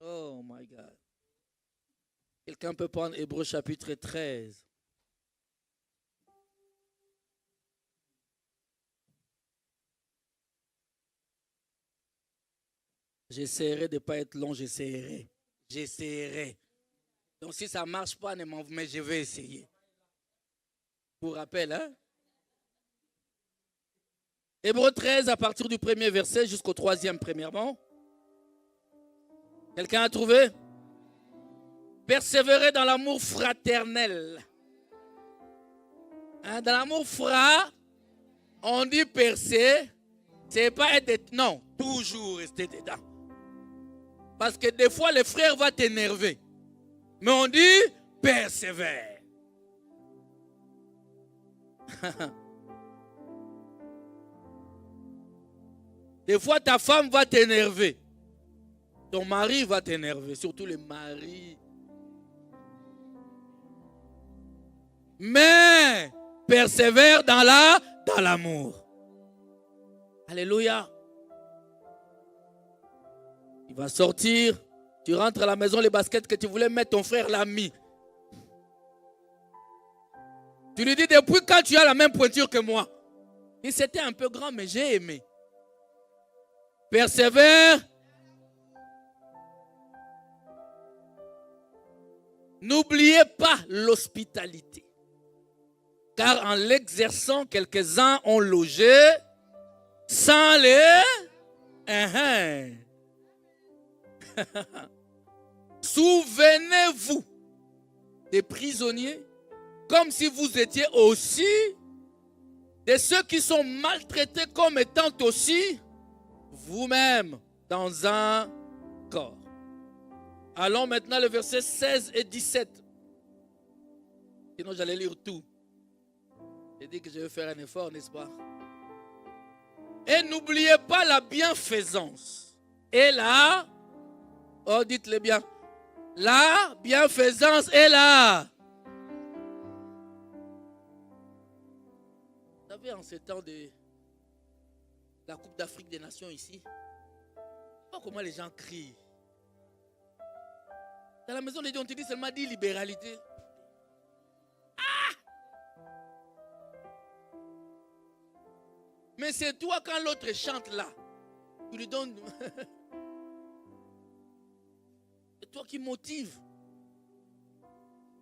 Oh my God. Quelqu'un peut prendre Hébreux chapitre 13. J'essaierai de ne pas être long, j'essaierai. Donc si ça ne marche pas, mais je vais essayer. Pour rappel, hein? Hébreux 13 à partir du premier verset jusqu'au 3e premièrement. Quelqu'un a trouvé? Persévérer dans l'amour fraternel. Hein, dans l'amour on dit percer, c'est pas être... Non, toujours rester dedans. Parce que des fois, le frère va t'énerver. Mais on dit persévère. Des fois, ta femme va t'énerver. Ton mari va t'énerver, surtout les maris. Mais persévère dans l'amour. Alléluia. Il va sortir. Tu rentres à la maison, les baskets que tu voulais mettre, ton frère l'a mis. Tu lui dis, depuis quand tu as la même pointure que moi? Et c'était un peu grand, mais j'ai aimé. Persévère. N'oubliez pas l'hospitalité. Car en l'exerçant, quelques-uns ont logé sans les... Souvenez-vous des prisonniers comme si vous étiez aussi de ceux qui sont maltraités comme étant aussi vous-même dans un corps. Allons maintenant le verset 16 et 17. Sinon j'allais lire tout. J'ai dit que je vais faire un effort, n'est-ce pas? Et n'oubliez pas la bienfaisance. Et là, oh dites-le bien, la bienfaisance est là. Vous savez, en ces temps de la Coupe d'Afrique des Nations ici, pas comment les gens crient. Dans la maison de Dieu, on te dit seulement dit libéralité. Mais c'est toi quand l'autre chante là, tu lui donnes. C'est toi qui motive.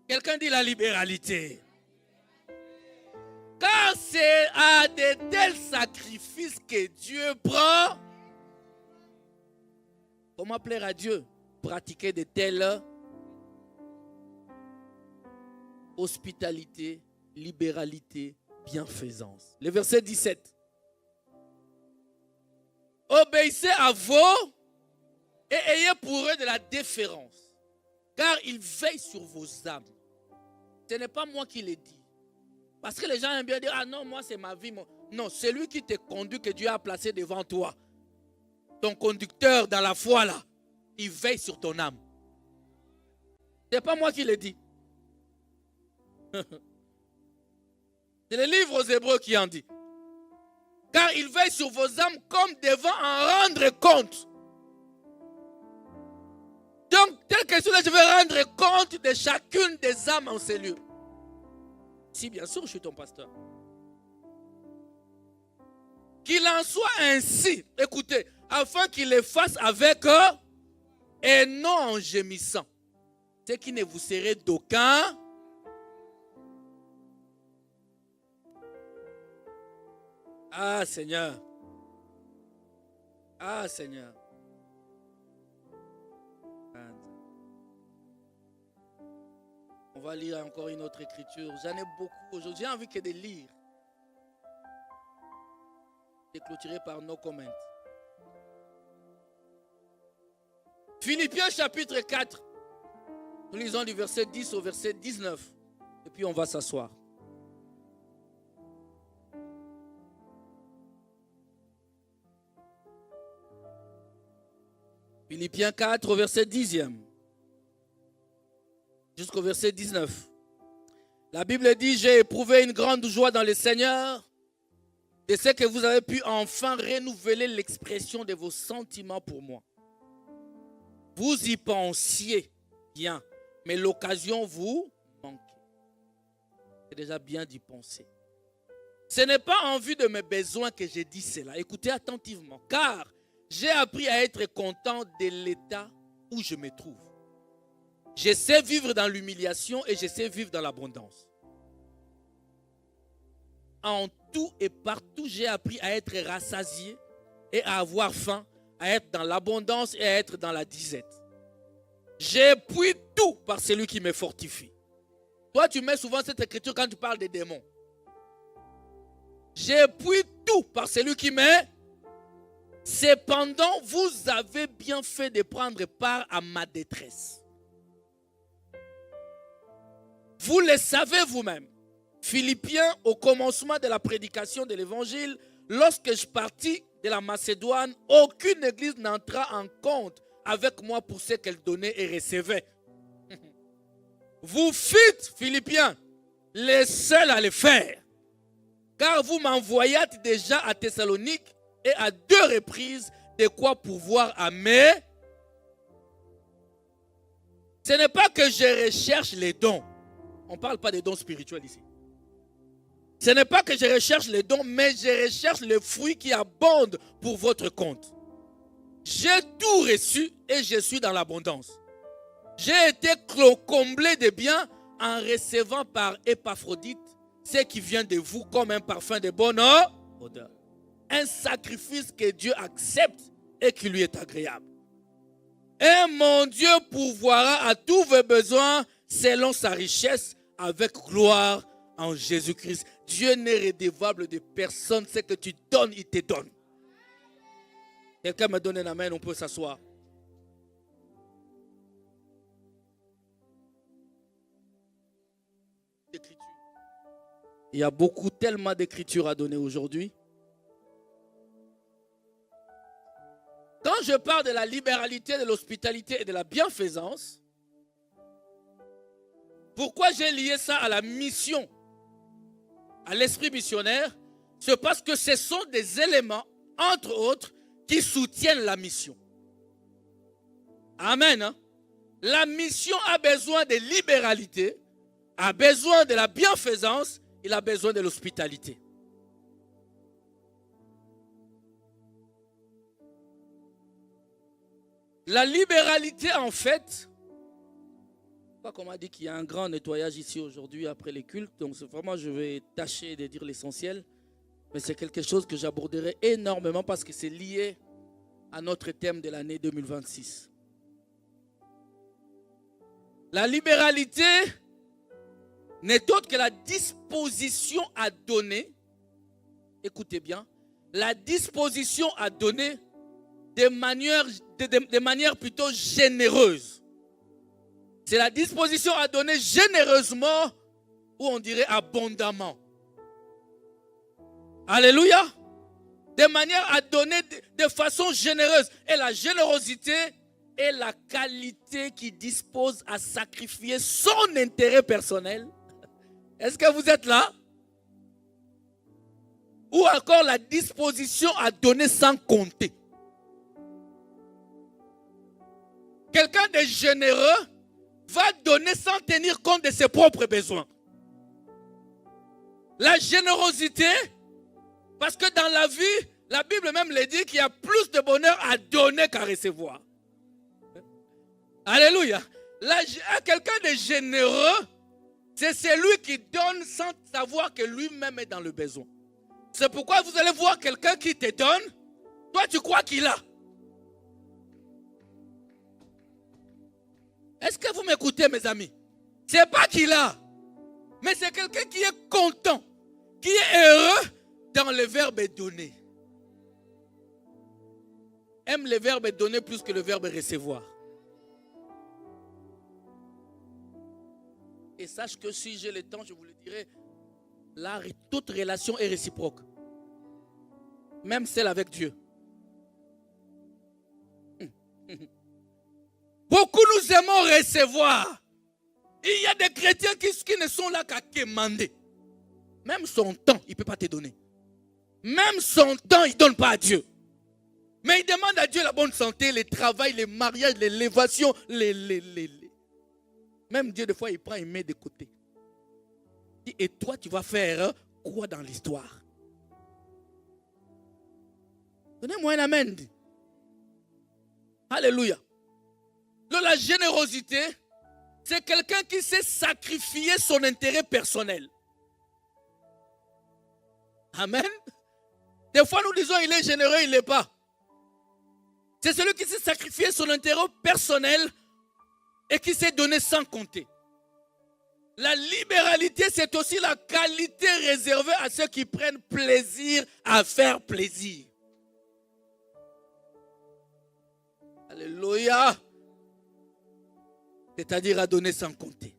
Quelqu'un dit la libéralité. Car c'est à de tels sacrifices que Dieu prend. Comment plaire à Dieu? Pratiquer de telles hospitalité, libéralité, bienfaisance. Le verset 17. Obéissez à vos et ayez pour eux de la déférence, car ils veillent sur vos âmes. Ce n'est pas moi qui le dis. Parce que les gens aiment bien dire, ah non, moi c'est ma vie. Non, c'est lui qui te conduit, que Dieu a placé devant toi. Ton conducteur dans la foi là, il veille sur ton âme. Ce n'est pas moi qui le dis. C'est le livre aux Hébreux qui en dit. Car il veille sur vos âmes comme devant en rendre compte. Donc, telle question là, je vais rendre compte de chacune des âmes en ces lieux. Si bien sûr, je suis ton pasteur. Qu'il en soit ainsi, écoutez, afin qu'il les fasse avec eux et non en gémissant. Ce qui ne vous serait d'aucun. Ah Seigneur. Ah Seigneur. On va lire encore une autre écriture. J'en ai beaucoup aujourd'hui. J'ai envie que de lire. De clôturer par nos commentaires. Philippiens chapitre 4. Nous lisons du verset 10 au verset 19. Et puis on va s'asseoir. Philippiens 4 au verset 10e. Jusqu'au verset 19. La Bible dit, j'ai éprouvé une grande joie dans le Seigneur, de ce que vous avez pu enfin renouveler l'expression de vos sentiments pour moi. Vous y pensiez bien, mais l'occasion vous manque. C'est déjà bien d'y penser. Ce n'est pas en vue de mes besoins que j'ai dit cela. Écoutez attentivement, car j'ai appris à être content de l'état où je me trouve. Je sais vivre dans l'humiliation et je sais vivre dans l'abondance. En tout et partout, j'ai appris à être rassasié et à avoir faim, à être dans l'abondance et à être dans la disette. J'ai pris tout par celui qui me fortifie. Toi, tu mets souvent cette écriture quand tu parles des démons. J'ai pris tout par celui qui m'est. Cependant, vous avez bien fait de prendre part à ma détresse. Vous le savez vous-même. Philippiens, au commencement de la prédication de l'évangile, lorsque je partis de la Macédoine, aucune église n'entra en compte avec moi pour ce qu'elle donnait et recevait. Vous fûtes, Philippiens, les seuls à le faire. Car vous m'envoyâtes déjà à Thessalonique et à 2 reprises de quoi pouvoir amener. Ce n'est pas que je recherche les dons. On ne parle pas des dons spirituels ici. Ce n'est pas que je recherche les dons, mais je recherche le fruit qui abonde pour votre compte. J'ai tout reçu et je suis dans l'abondance. J'ai été comblé de biens en recevant par Épaphrodite ce qui vient de vous comme un parfum de bonne odeur. Un sacrifice que Dieu accepte et qui lui est agréable. Et mon Dieu pourvoira à tous vos besoins selon sa richesse avec gloire en Jésus-Christ. Dieu n'est redevable de personne. Ce que tu donnes, il te donne. Quelqu'un me donne un amen, on peut s'asseoir. Il y a tellement d'écritures à donner aujourd'hui. Quand je parle de la libéralité, de l'hospitalité et de la bienfaisance, pourquoi j'ai lié ça à la mission, à l'esprit missionnaire? C'est parce que ce sont des éléments, entre autres, qui soutiennent la mission. Amen. Hein? La mission a besoin de libéralité, a besoin de la bienfaisance, il a besoin de l'hospitalité. La libéralité, en fait, comme on a dit qu'il y a un grand nettoyage ici aujourd'hui après les cultes, donc vraiment je vais tâcher de dire l'essentiel, mais c'est quelque chose que j'aborderai énormément parce que c'est lié à notre thème de l'année 2026. La libéralité n'est autre que la disposition à donner, écoutez bien, la disposition à donner de manière plutôt généreuse. C'est la disposition à donner généreusement ou on dirait abondamment. Alléluia. De manière à donner de façon généreuse. Et la générosité est la qualité qui dispose à sacrifier son intérêt personnel. Est-ce que vous êtes là? Ou encore la disposition à donner sans compter. Quelqu'un de généreux va donner sans tenir compte de ses propres besoins. La générosité, parce que dans la vie, la Bible même le dit qu'il y a plus de bonheur à donner qu'à recevoir. Alléluia. Quelqu'un de généreux, c'est celui qui donne sans savoir que lui-même est dans le besoin. C'est pourquoi vous allez voir quelqu'un qui te donne, toi tu crois qu'il a. Est-ce que vous m'écoutez, mes amis? Ce n'est pas qu'il a, mais c'est quelqu'un qui est content, qui est heureux dans le verbe donner. Aime le verbe donner plus que le verbe recevoir. Et sache que si j'ai le temps, je vous le dirai, toute relation est réciproque. Même celle avec Dieu. Beaucoup nous aimons recevoir. Il y a des chrétiens qui ne sont là qu'à demander. Même son temps, il ne peut pas te donner. Même son temps, il ne donne pas à Dieu. Mais il demande à Dieu la bonne santé, le travail, les mariages, l'élévation, Même Dieu, des fois, il prend, il met de côté. Et toi, tu vas faire quoi dans l'histoire? Donnez-moi un amen. Alléluia. La générosité, c'est quelqu'un qui sait sacrifier son intérêt personnel. Amen. Des fois, nous disons, il est généreux, il ne l'est pas. C'est celui qui sait sacrifier son intérêt personnel et qui sait donner sans compter. La libéralité, c'est aussi la qualité réservée à ceux qui prennent plaisir à faire plaisir. Alléluia. C'est-à-dire à donner sans compter.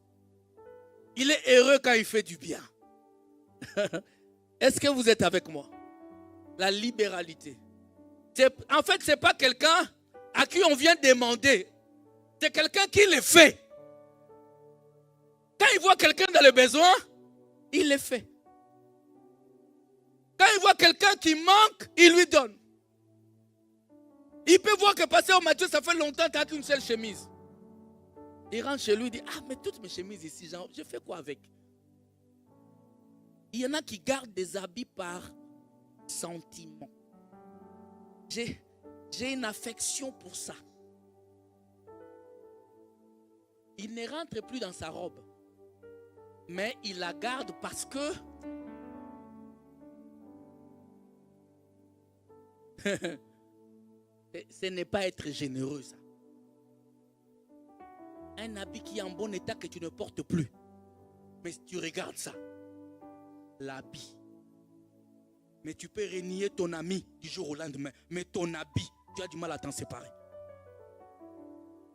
Il est heureux quand il fait du bien. Est-ce que vous êtes avec moi? La libéralité. En fait, ce n'est pas quelqu'un à qui on vient demander. C'est quelqu'un qui le fait. Quand il voit quelqu'un dans le besoin, il le fait. Quand il voit quelqu'un qui manque, il lui donne. Il peut voir que pasteur Mathieu, ça fait longtemps qu'il n'a qu'une seule chemise. Il rentre chez lui, il dit, ah, mais toutes mes chemises ici, je fais quoi avec? Il y en a qui gardent des habits par sentiment. J'ai une affection pour ça. Il ne rentre plus dans sa robe. Mais il la garde parce que ce n'est pas être généreux, ça. Un habit qui est en bon état que tu ne portes plus. Mais tu regardes ça. L'habit. Mais tu peux renier ton ami du jour au lendemain. Mais ton habit, tu as du mal à t'en séparer.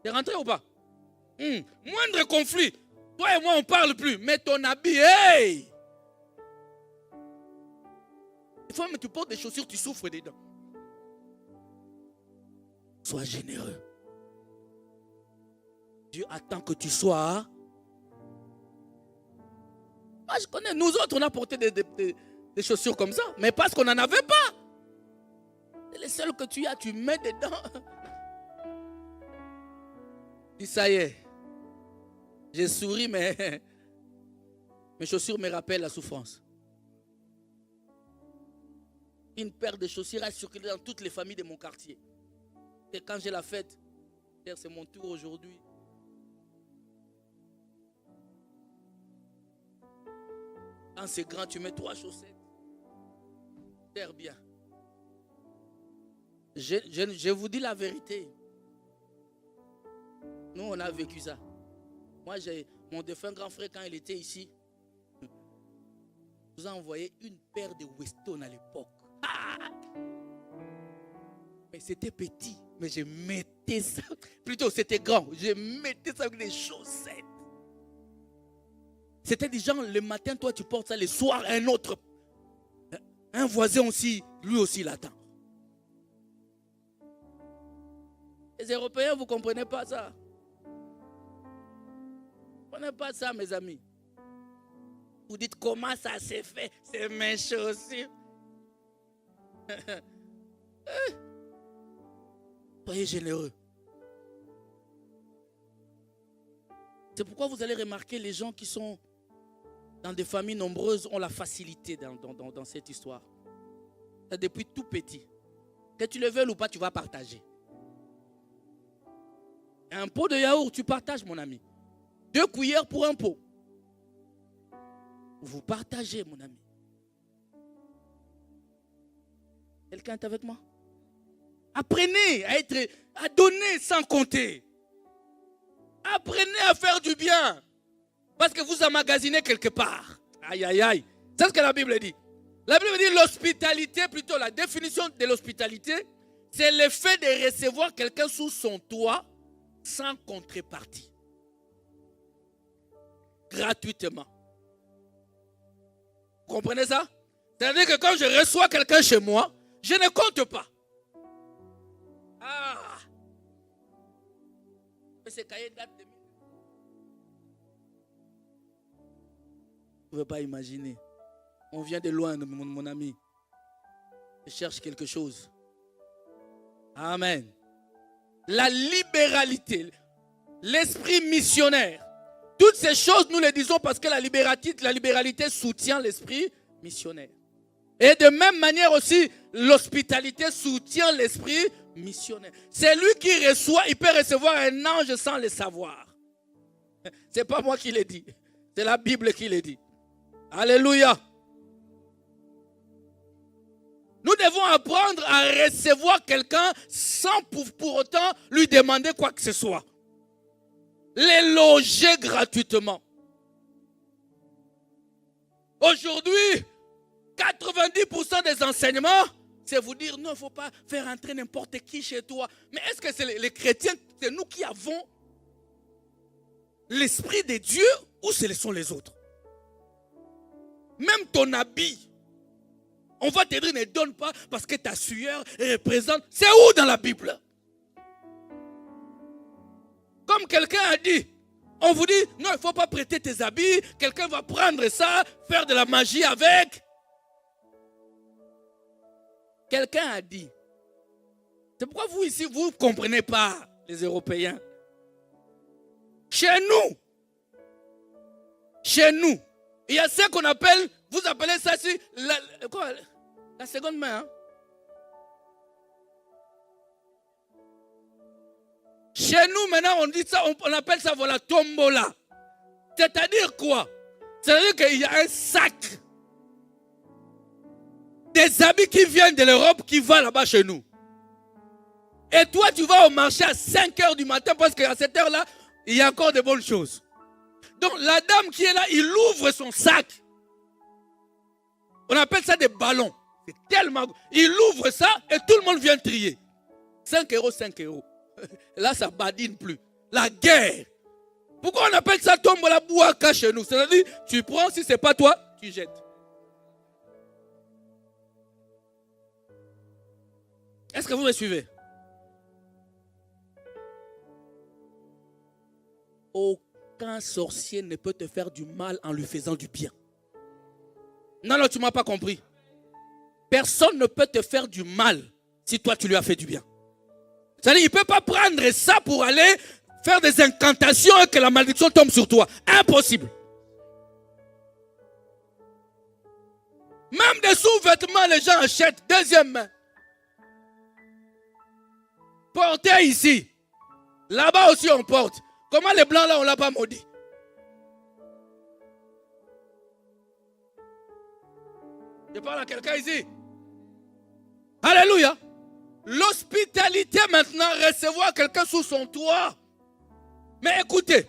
T'es rentré ou pas? Moindre conflit. Toi et moi, on ne parle plus. Mais ton habit, hey! Des fois, tu portes des chaussures, tu souffres dedans. Sois généreux. Dieu attend que tu sois. Moi, je connais, nous autres, on a porté des chaussures comme ça. Mais parce qu'on n'en avait pas. C'est les seules que tu as, tu mets dedans. Dis, ça y est. J'ai souri, mais mes chaussures me rappellent la souffrance. Une paire de chaussures a circulé dans toutes les familles de mon quartier. Et quand j'ai la fête, c'est mon tour aujourd'hui. Quand c'est grand, tu mets 3 chaussettes. Terre bien. Je vous dis la vérité. Nous, on a vécu ça. Moi, mon défunt grand frère, quand il était ici, nous a envoyé une paire de Weston à l'époque. Ah! Mais c'était petit. Mais je mettais ça. Plutôt, c'était grand. Je mettais ça avec des chaussettes. C'était des gens, le matin, toi, tu portes ça. Le soir, un autre. Un voisin aussi, lui aussi, l'attend. Les Européens, vous ne comprenez pas ça. Vous ne comprenez pas ça, mes amis. Vous dites comment ça s'est fait. C'est mes chaussures. Soyez généreux. C'est pourquoi vous allez remarquer les gens qui sont dans des familles nombreuses ont la facilité dans cette histoire. Depuis tout petit. Que tu le veuilles ou pas, tu vas partager. Un pot de yaourt, tu partages, mon ami. 2 cuillères pour un pot. Vous partagez, mon ami. Quelqu'un est avec moi? Apprenez à donner sans compter. Apprenez à faire du bien. Parce que vous emmagasinez quelque part. Aïe, aïe, aïe. C'est ce que la Bible dit. La Bible dit l'hospitalité, plutôt la définition de l'hospitalité, c'est le fait de recevoir quelqu'un sous son toit sans contrepartie. Gratuitement. Vous comprenez ça? C'est-à-dire que quand je reçois quelqu'un chez moi, je ne compte pas. Ah! Mais ce cahier date de... Vous ne pouvez pas imaginer. On vient de loin, mon ami. Je cherche quelque chose. Amen. La libéralité, l'esprit missionnaire. Toutes ces choses, nous les disons parce que la libéralité soutient l'esprit missionnaire. Et de même manière aussi, l'hospitalité soutient l'esprit missionnaire. C'est lui qui reçoit, il peut recevoir un ange sans le savoir. Ce n'est pas moi qui l'ai dit, c'est la Bible qui le dit. Alléluia. Nous devons apprendre à recevoir quelqu'un sans pour autant lui demander quoi que ce soit. Les loger gratuitement. Aujourd'hui, 90% des enseignements, c'est vous dire non, il ne faut pas faire entrer n'importe qui chez toi. Mais est-ce que c'est les chrétiens, c'est nous qui avons l'esprit de Dieu ou ce sont les autres? Même ton habit, on va te dire ne donne pas parce que ta sueur représente. C'est où dans la Bible? Comme quelqu'un a dit, on vous dit non, il ne faut pas prêter tes habits, quelqu'un va prendre ça, faire de la magie avec. Quelqu'un a dit, c'est pourquoi vous ici, vous ne comprenez pas les Européens. Chez nous, il y a ce qu'on appelle, vous appelez ça ici, la seconde main. Hein? Chez nous, maintenant, on dit ça, on appelle ça, voilà, tombola. C'est-à-dire quoi? C'est-à-dire qu'il y a un sac des habits qui viennent de l'Europe qui va là-bas chez nous. Et toi, tu vas au marché à 5 h du matin parce qu'à cette heure-là, il y a encore de bonnes choses. Donc, la dame qui est là, il ouvre son sac. On appelle ça des ballons. C'est tellement... Il ouvre ça et tout le monde vient trier. 5 €, 5 €. Là, ça badine plus. La guerre. Pourquoi on appelle ça tombola bouaka chez nous? C'est-à-dire, tu prends, si ce n'est pas toi, tu jettes. Est-ce que vous me suivez? Aucun sorcier ne peut te faire du mal en lui faisant du bien. Non, tu ne m'as pas compris. Personne ne peut te faire du mal si toi tu lui as fait du bien. C'est-à-dire, il ne peut pas prendre ça pour aller faire des incantations et que la malédiction tombe sur toi. Impossible. Même des sous-vêtements, les gens achètent. Deuxième main. Portez ici. Là-bas aussi on porte. Comment les blancs là on ne l'a pas maudit? Je parle à quelqu'un ici. Alléluia. L'hospitalité maintenant, recevoir quelqu'un sous son toit. Mais écoutez,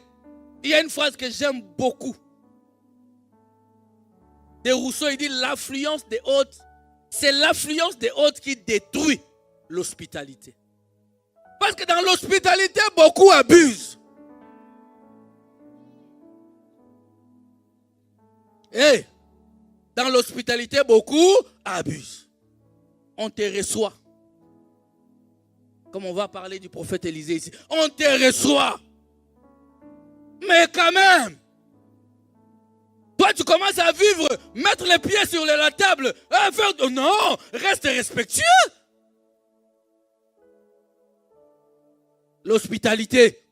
il y a une phrase que j'aime beaucoup. De Rousseau, il dit l'affluence des hôtes. C'est l'affluence des hôtes qui détruit l'hospitalité. Parce que dans l'hospitalité, beaucoup abusent. Et dans l'hospitalité, beaucoup abusent. On te reçoit. Comme on va parler du prophète Élisée ici. On te reçoit. Mais quand même, toi tu commences à vivre, mettre les pieds sur la table. Non, reste respectueux. L'hospitalité.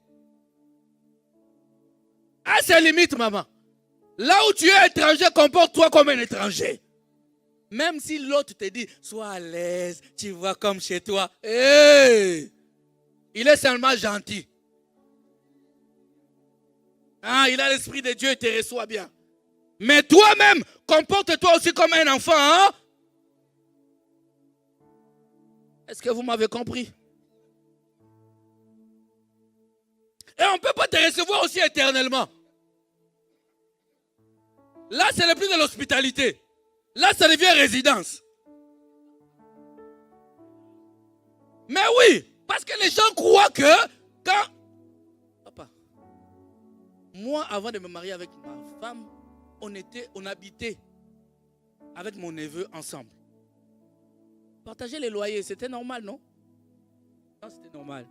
À ses limites, maman. Là où tu es étranger, comporte-toi comme un étranger. Même si l'autre te dit, sois à l'aise, tu vois comme chez toi. Hey, il est seulement gentil. Ah, il a l'esprit de Dieu et te reçoit bien. Mais toi-même, comporte-toi aussi comme un enfant. Hein? Est-ce que vous m'avez compris? Et on ne peut pas te recevoir aussi éternellement. Là, c'est le plus de l'hospitalité. Là, ça devient résidence. Mais oui, parce que les gens croient que quand... Papa, moi, avant de me marier avec ma femme, on habitait avec mon neveu ensemble. Partager les loyers, c'était normal, non? Non, c'était normal.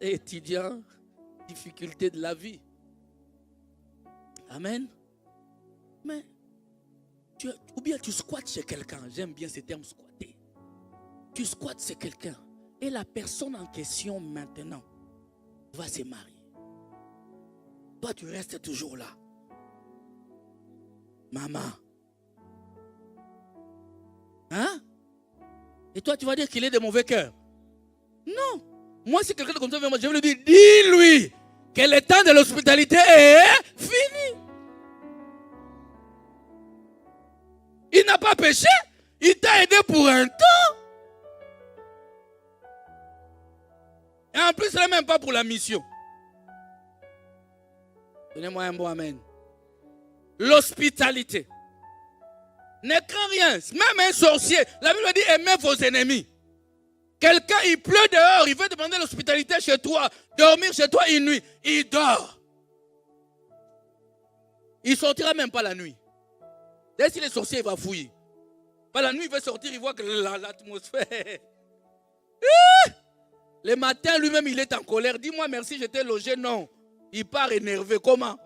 Et étudiant, difficulté de la vie. Amen. Mais, ou bien tu squattes chez quelqu'un. J'aime bien ce terme squatter. Tu squattes chez quelqu'un. Et la personne en question maintenant va se marier. Toi, tu restes toujours là. Maman. Hein? Et toi, tu vas dire qu'il est de mauvais cœur. Non. Moi, si quelqu'un comme ça vient, je vais lui dire, dis-lui que le temps de l'hospitalité est fini. Il n'a pas péché. Il t'a aidé pour un temps. Et en plus, ce n'est même pas pour la mission. Donnez-moi un bon amen. L'hospitalité. Ne crains rien. Même un sorcier. La Bible dit aimez vos ennemis. Quelqu'un, il pleut dehors. Il veut demander l'hospitalité chez toi. Dormir chez toi une nuit. Il dort. Il ne sortira même pas la nuit. Dès si le sorcier va fouiller. Pas la nuit, il va sortir, il voit que l'atmosphère. Le matin, lui-même, il est en colère. Dis-moi merci, j'étais logé. Non. Il part énervé. Comment?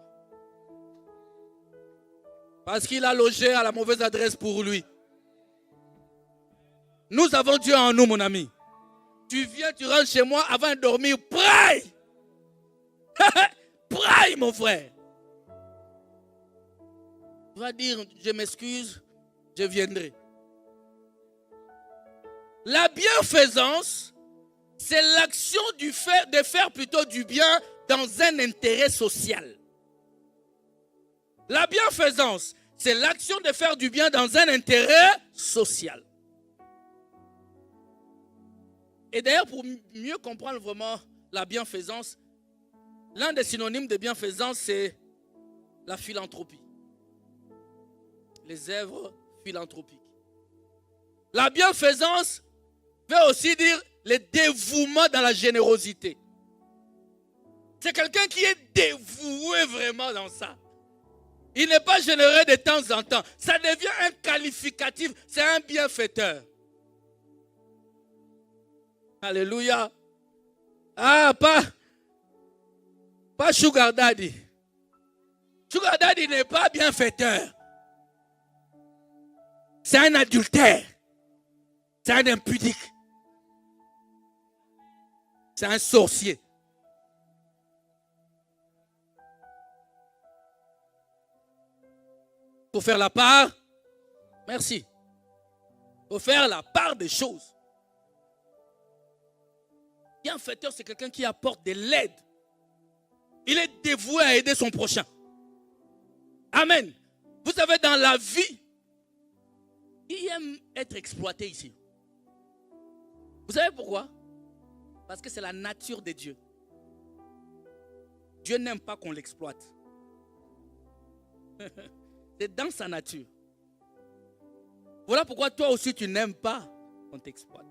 Parce qu'il a logé à la mauvaise adresse pour lui. Nous avons Dieu en nous, mon ami. Tu viens, tu rentres chez moi avant de dormir. Prie! Prie, mon frère. Tu vas dire, je m'excuse, je viendrai. La bienfaisance, c'est l'action de faire plutôt du bien dans un intérêt social. La bienfaisance, c'est l'action de faire du bien dans un intérêt social. Et d'ailleurs, pour mieux comprendre vraiment la bienfaisance, l'un des synonymes de bienfaisance, c'est la philanthropie. Les œuvres philanthropiques. La bienfaisance veut aussi dire le dévouement dans la générosité. C'est quelqu'un qui est dévoué vraiment dans ça. Il n'est pas généreux de temps en temps. Ça devient un qualificatif. C'est un bienfaiteur. Alléluia. Ah, pas Sugar Daddy. Sugar Daddy n'est pas bienfaiteur. C'est un adultère. C'est un impudique. C'est un sorcier. Pour faire la part, merci. Pour faire la part des choses. Bienfaiteur, c'est quelqu'un qui apporte de l'aide. Il est dévoué à aider son prochain. Amen. Vous savez, dans la vie, il aime être exploité ici. Vous savez pourquoi? Parce que c'est la nature de Dieu. Dieu n'aime pas qu'on l'exploite. C'est dans sa nature. Voilà pourquoi toi aussi tu n'aimes pas qu'on t'exploite.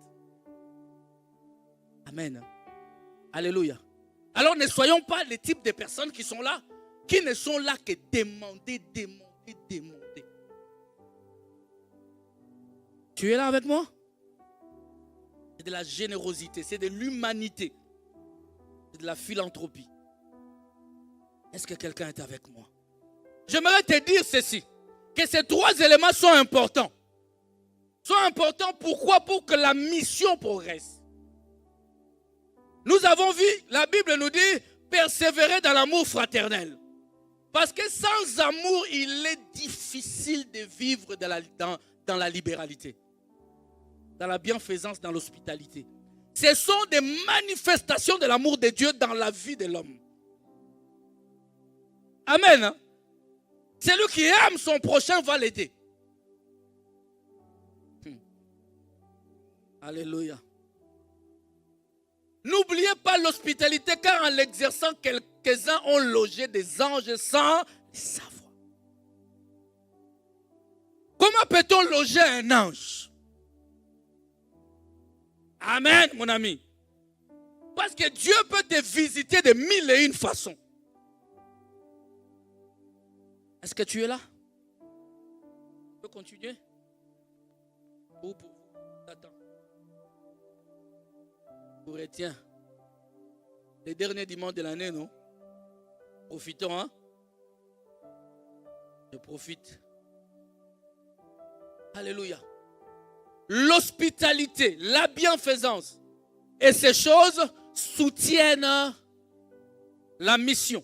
Amen. Alléluia. Alors ne soyons pas les types de personnes qui sont là, qui ne sont là que demander. Tu es là avec moi? C'est de la générosité, c'est de l'humanité, c'est de la philanthropie. Est-ce que quelqu'un est avec moi? J'aimerais te dire ceci, que ces trois éléments sont importants. Sont importants pourquoi? Pour que la mission progresse. Nous avons vu, la Bible nous dit, persévérer dans l'amour fraternel. Parce que sans amour, il est difficile de vivre dans la libéralité, dans la bienfaisance, dans l'hospitalité. Ce sont des manifestations de l'amour de Dieu dans la vie de l'homme. Amen. Celui qui aime son prochain va l'aider. Alléluia. N'oubliez pas l'hospitalité, car en l'exerçant, quelques-uns ont logé des anges sans le savoir. Comment peut-on loger un ange? Amen, mon ami. Parce que Dieu peut te visiter de 1001 façons. Est-ce que tu es là? Tu peux continuer? Ou pour vous? Attends. Vous retiens. Les derniers dimanches de l'année, non? Profitons, hein? Je profite. Alléluia. L'hospitalité, la bienfaisance Et ces choses soutiennent la mission.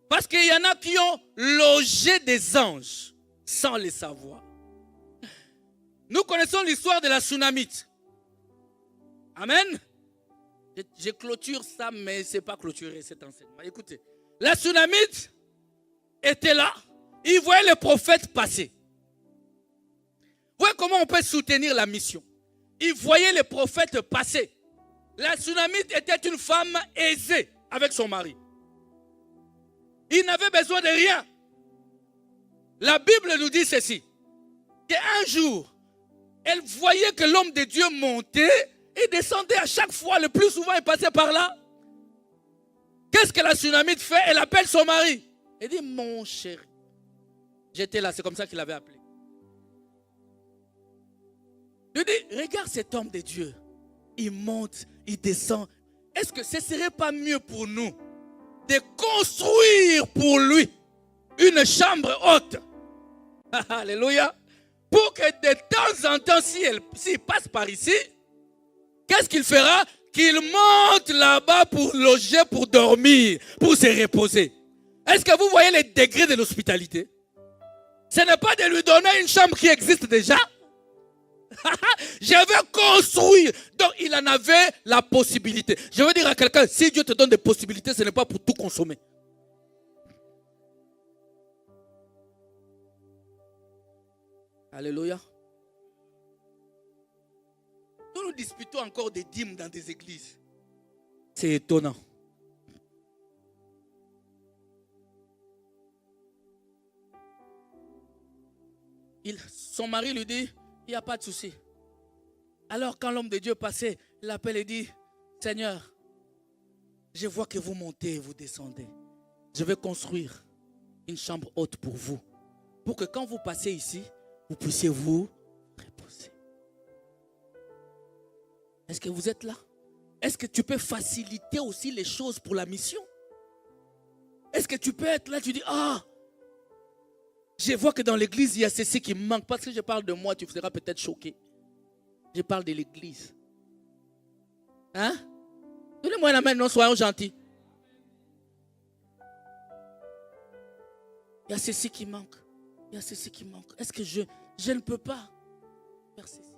Parce qu'il y en a qui ont logé des anges sans les savoir. Nous connaissons l'histoire de la Sunamite. Amen. Je clôture ça, mais ce n'est pas clôturé cet enseignement. Écoutez, la Sunamite était là. Il voyait les prophètes passer. Vous voyez comment on peut soutenir la mission. Il voyait les prophètes passer. La Sunamite était une femme aisée avec son mari. Il n'avait besoin de rien. La Bible nous dit ceci. Qu'un jour, elle voyait que l'homme de Dieu montait et descendait à chaque fois. Le plus souvent, il passait par là. Qu'est-ce que la Sunamite fait? Elle appelle son mari. Elle dit, mon chéri. J'étais là, c'est comme ça qu'il l'avait appelé. Il dit, regarde cet homme de Dieu. Il monte, il descend. Est-ce que ce ne serait pas mieux pour nous de construire pour lui une chambre haute? Alléluia. Pour que de temps en temps, s'il passe par ici, qu'est-ce qu'il fera? Qu'il monte là-bas pour loger, pour dormir, pour se reposer. Est-ce que vous voyez les degrés de l'hospitalité? Ce n'est pas de lui donner une chambre qui existe déjà. Je vais construire. Donc il en avait la possibilité. Je veux dire à quelqu'un, si Dieu te donne des possibilités, ce n'est pas pour tout consommer. Alléluia. Nous disputons encore des dîmes dans des églises. C'est étonnant. Son mari lui dit, il n'y a pas de souci. Alors quand l'homme de Dieu passait, il l'appelle et dit, Seigneur, je vois que vous montez et vous descendez. Je vais construire une chambre haute pour vous. Pour que quand vous passez ici, vous puissiez vous reposer. Est-ce que vous êtes là? Est-ce que tu peux faciliter aussi les choses pour la mission? Est-ce que tu peux être là, tu dis, je vois que dans l'église, il y a ceci qui me manque. Parce que je parle de moi, tu seras peut-être choqué. Je parle de l'église. Hein? Donnez-moi la main, non, soyons gentils. Il y a ceci qui manque. Il y a ceci qui manque. Est-ce que je ne peux pas faire ceci?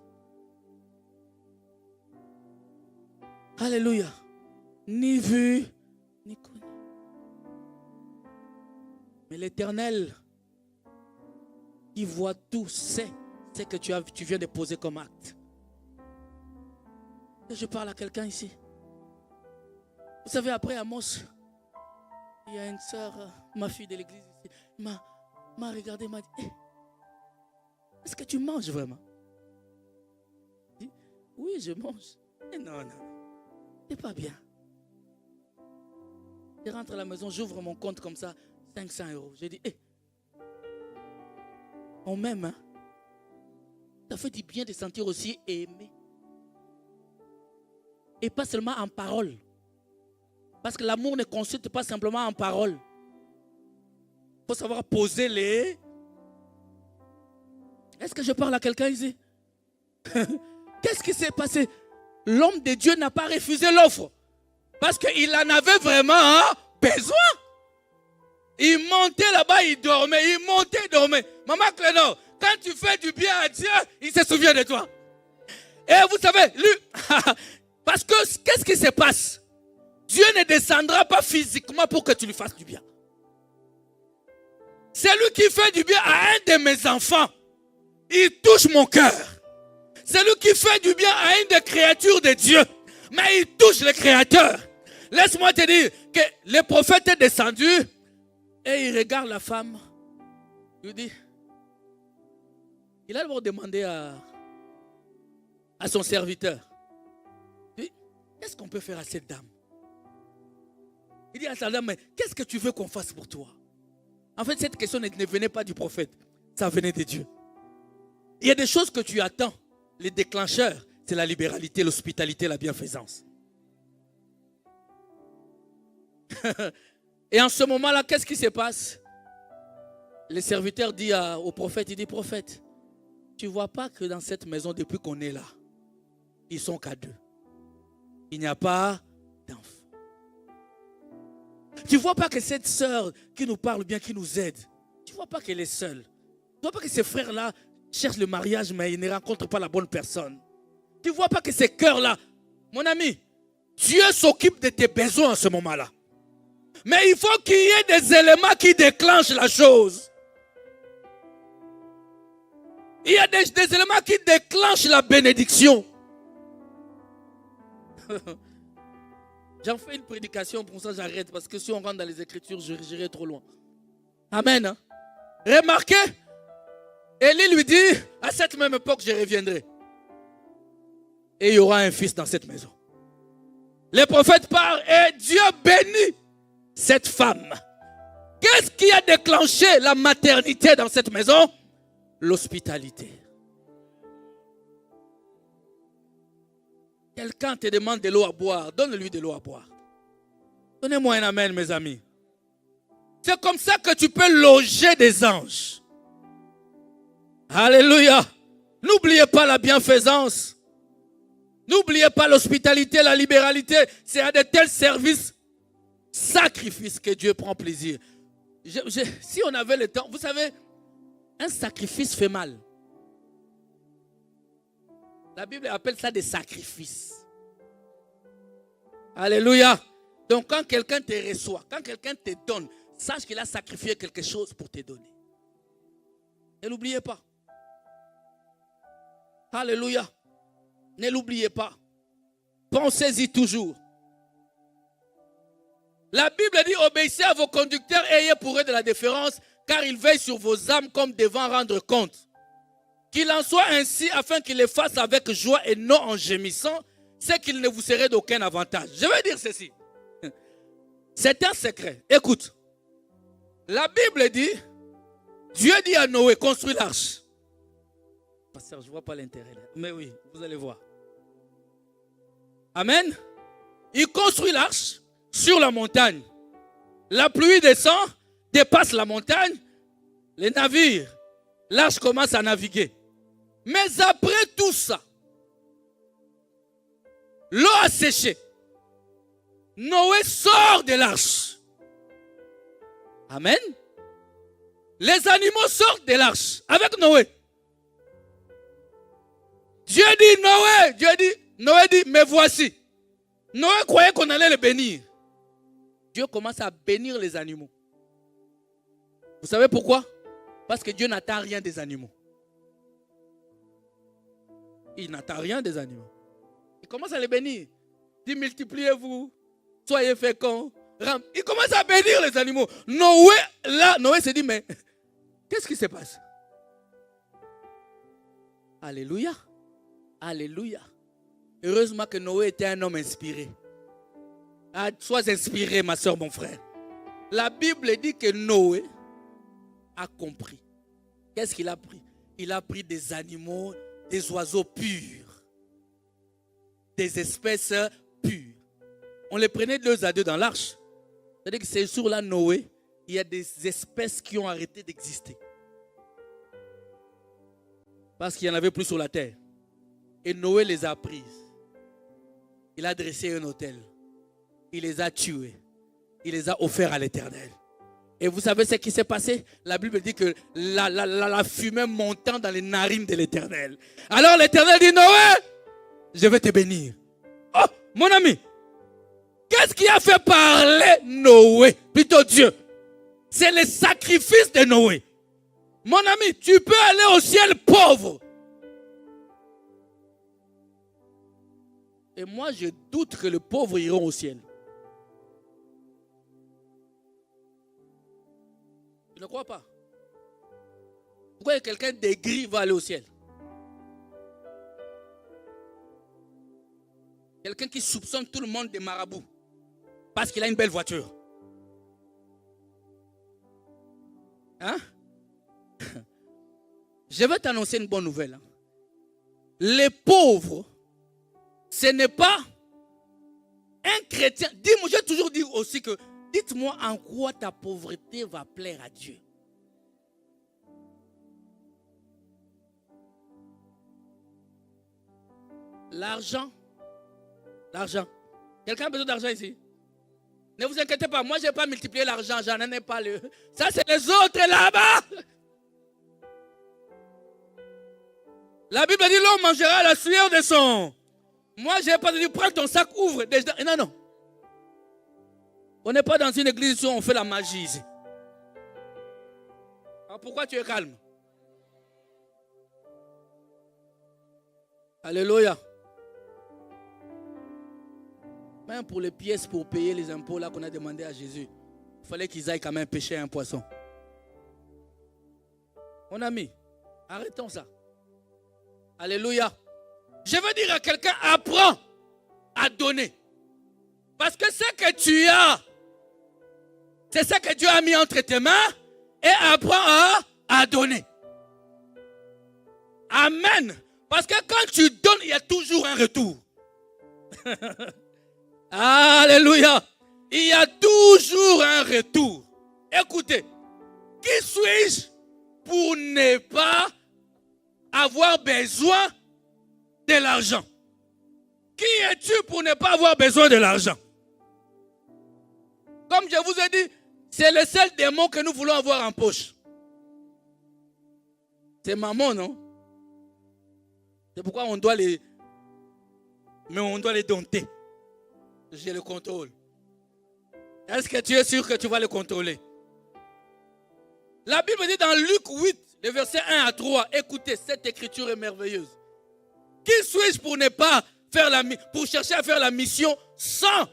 Alléluia. Ni vu, ni connu. Mais l'Éternel, qui voit tout, sait ce que tu viens de poser comme acte. Et je parle à quelqu'un ici. Vous savez, après Amos, il y a une sœur, ma fille de l'église ici, m'a regardé, m'a dit, est-ce que tu manges vraiment? Je dis, oui, je mange. Et non, c'est pas bien. Je rentre à la maison, j'ouvre mon compte comme ça, 500 €. J'ai dit, on m'aime, hein? Ça fait du bien de sentir aussi aimé. Et pas seulement en parole. Parce que l'amour ne consiste pas simplement en parole. Il faut savoir poser les... Est-ce que je parle à quelqu'un ici? Qu'est-ce qui s'est passé? L'homme de Dieu n'a pas refusé l'offre. Parce qu'il en avait vraiment besoin. Il montait là-bas, il dormait. Il montait, il dormait. Maman Clénor, quand tu fais du bien à Dieu, il se souvient de toi. Et vous savez, lui, parce que qu'est-ce qui se passe? Dieu ne descendra pas physiquement pour que tu lui fasses du bien. C'est lui qui fait du bien à un de mes enfants. Il touche mon cœur. C'est lui qui fait du bien à une des créatures de Dieu. Mais il touche le Créateur. Laisse-moi te dire que le prophète est descendu et il regarde la femme. Il dit, il a d'abord demandé à son serviteur, qu'est-ce qu'on peut faire à cette dame? Il dit à sa dame, mais qu'est-ce que tu veux qu'on fasse pour toi? En fait, cette question ne venait pas du prophète, ça venait de Dieu. Il y a des choses que tu attends. Les déclencheurs, c'est la libéralité, l'hospitalité, la bienfaisance. Et en ce moment-là, qu'est-ce qui se passe? Le serviteur dit au prophète, il dit, prophète, tu ne vois pas que dans cette maison, depuis qu'on est là, ils sont qu'à 2. Il n'y a pas d'enfant. Tu ne vois pas que cette sœur qui nous parle bien, qui nous aide, tu ne vois pas qu'elle est seule. Tu ne vois pas que ces frères-là cherchent le mariage, mais ils ne rencontrent pas la bonne personne. Tu ne vois pas que ces cœurs-là, mon ami, Dieu s'occupe de tes besoins en ce moment-là. Mais il faut qu'il y ait des éléments qui déclenchent la chose. Il y a des éléments qui déclenchent la bénédiction. J'en fais une prédication, pour ça j'arrête, parce que si on rentre dans les Écritures, j'irai trop loin. Amen. Hein? Remarquez, Élie lui dit, à cette même époque, je reviendrai. Et il y aura un fils dans cette maison. Les prophètes parlent et Dieu bénit cette femme. Qu'est-ce qui a déclenché la maternité dans cette maison? L'hospitalité. Quelqu'un te demande de l'eau à boire, donne-lui de l'eau à boire. Donnez-moi un amen, mes amis. C'est comme ça que tu peux loger des anges. Alléluia. N'oubliez pas la bienfaisance. N'oubliez pas l'hospitalité, la libéralité. C'est à de tels services, sacrifices que Dieu prend plaisir. Si on avait le temps, vous savez, un sacrifice fait mal. La Bible appelle ça des sacrifices. Alléluia. Donc quand quelqu'un te reçoit, quand quelqu'un te donne, sache qu'il a sacrifié quelque chose pour te donner. Ne l'oubliez pas. Alléluia. Ne l'oubliez pas. Pensez-y toujours. La Bible dit, obéissez à vos conducteurs, ayez pour eux de la déférence, car ils veillent sur vos âmes comme devant rendre compte. Qu'il en soit ainsi, afin qu'ils les fassent avec joie et non en gémissant, c'est qu'il ne vous serait d'aucun avantage. Je veux dire ceci. C'est un secret. Écoute. La Bible dit, Dieu dit à Noé, construis l'arche. Pasteur, je ne vois pas l'intérêt. Mais oui, vous allez voir. Amen. Il construit l'arche sur la montagne. La pluie descend, dépasse la montagne. Les navires, l'arche commence à naviguer. Mais après tout ça, l'eau a séché. Noé sort de l'arche. Amen. Les animaux sortent de l'arche avec Noé. Noé dit, mais voici. Noé croyait qu'on allait le bénir. Dieu commence à bénir les animaux. Vous savez pourquoi? Parce que Dieu n'attend rien des animaux. Il n'attend rien des animaux. Il commence à les bénir. Il dit, multipliez-vous, soyez féconds. Il commence à bénir les animaux. Noé s'est dit, mais qu'est-ce qui se passe? Alléluia. Alléluia. Heureusement que Noé était un homme inspiré. Ah, sois inspiré, ma soeur, mon frère. La Bible dit que Noé a compris. Qu'est-ce qu'il a pris? Il a pris des animaux, des oiseaux purs. Des espèces pures. On les prenait 2 à 2 dans l'arche. C'est-à-dire que ces jours-là, Noé, il y a des espèces qui ont arrêté d'exister. Parce qu'il n'y en avait plus sur la terre. Et Noé les a prises. Il a dressé un autel. Il les a tuées. Il les a offerts à l'Éternel. Et vous savez ce qui s'est passé? La Bible dit que la fumée montant dans les narines de l'Éternel. Alors l'Éternel dit, Noé, je vais te bénir. Oh, mon ami, qu'est-ce qui a fait parler Noé? Plutôt Dieu. C'est le sacrifice de Noé. Mon ami, tu peux aller au ciel pauvre. Et moi, je doute que les pauvres iront au ciel. Je ne crois pas. Pourquoi quelqu'un d'aigri va aller au ciel? Quelqu'un qui soupçonne tout le monde des marabouts parce qu'il a une belle voiture. Hein? Je vais t'annoncer une bonne nouvelle. Les pauvres, ce n'est pas un chrétien. Dis-moi, j'ai toujours dit aussi que, dites-moi en quoi ta pauvreté va plaire à Dieu. L'argent. L'argent. Quelqu'un a besoin d'argent ici? Ne vous inquiétez pas, moi je n'ai pas multiplié l'argent, j'en ai pas le. Ça c'est les autres là-bas. La Bible dit l'homme mangera la sueur de son. Moi je n'ai pas dit prends ton sac, ouvre. Non, non. On n'est pas dans une église où on fait la magie ici. Alors pourquoi tu es calme? Alléluia. Même pour les pièces pour payer les impôts là qu'on a demandé à Jésus, il fallait qu'ils aillent quand même pêcher un poisson. Mon ami, arrêtons ça. Alléluia. Je veux dire à quelqu'un, apprends à donner. Parce que ce que tu as, c'est ce que Dieu a mis entre tes mains et apprends à donner. Amen. Parce que quand tu donnes, il y a toujours un retour. Alléluia. Il y a toujours un retour. Écoutez, qui suis-je pour ne pas avoir besoin de l'argent? Qui es-tu pour ne pas avoir besoin de l'argent? Comme je vous ai dit, c'est le seul démon que nous voulons avoir en poche. C'est maman, non? C'est pourquoi on doit les... Mais on doit les dompter. J'ai le contrôle. Est-ce que tu es sûr que tu vas le contrôler? La Bible dit dans Luc 8, le verset 1 à 3, écoutez, cette écriture est merveilleuse. Qui suis-je pour ne pas faire pour chercher à faire la mission sans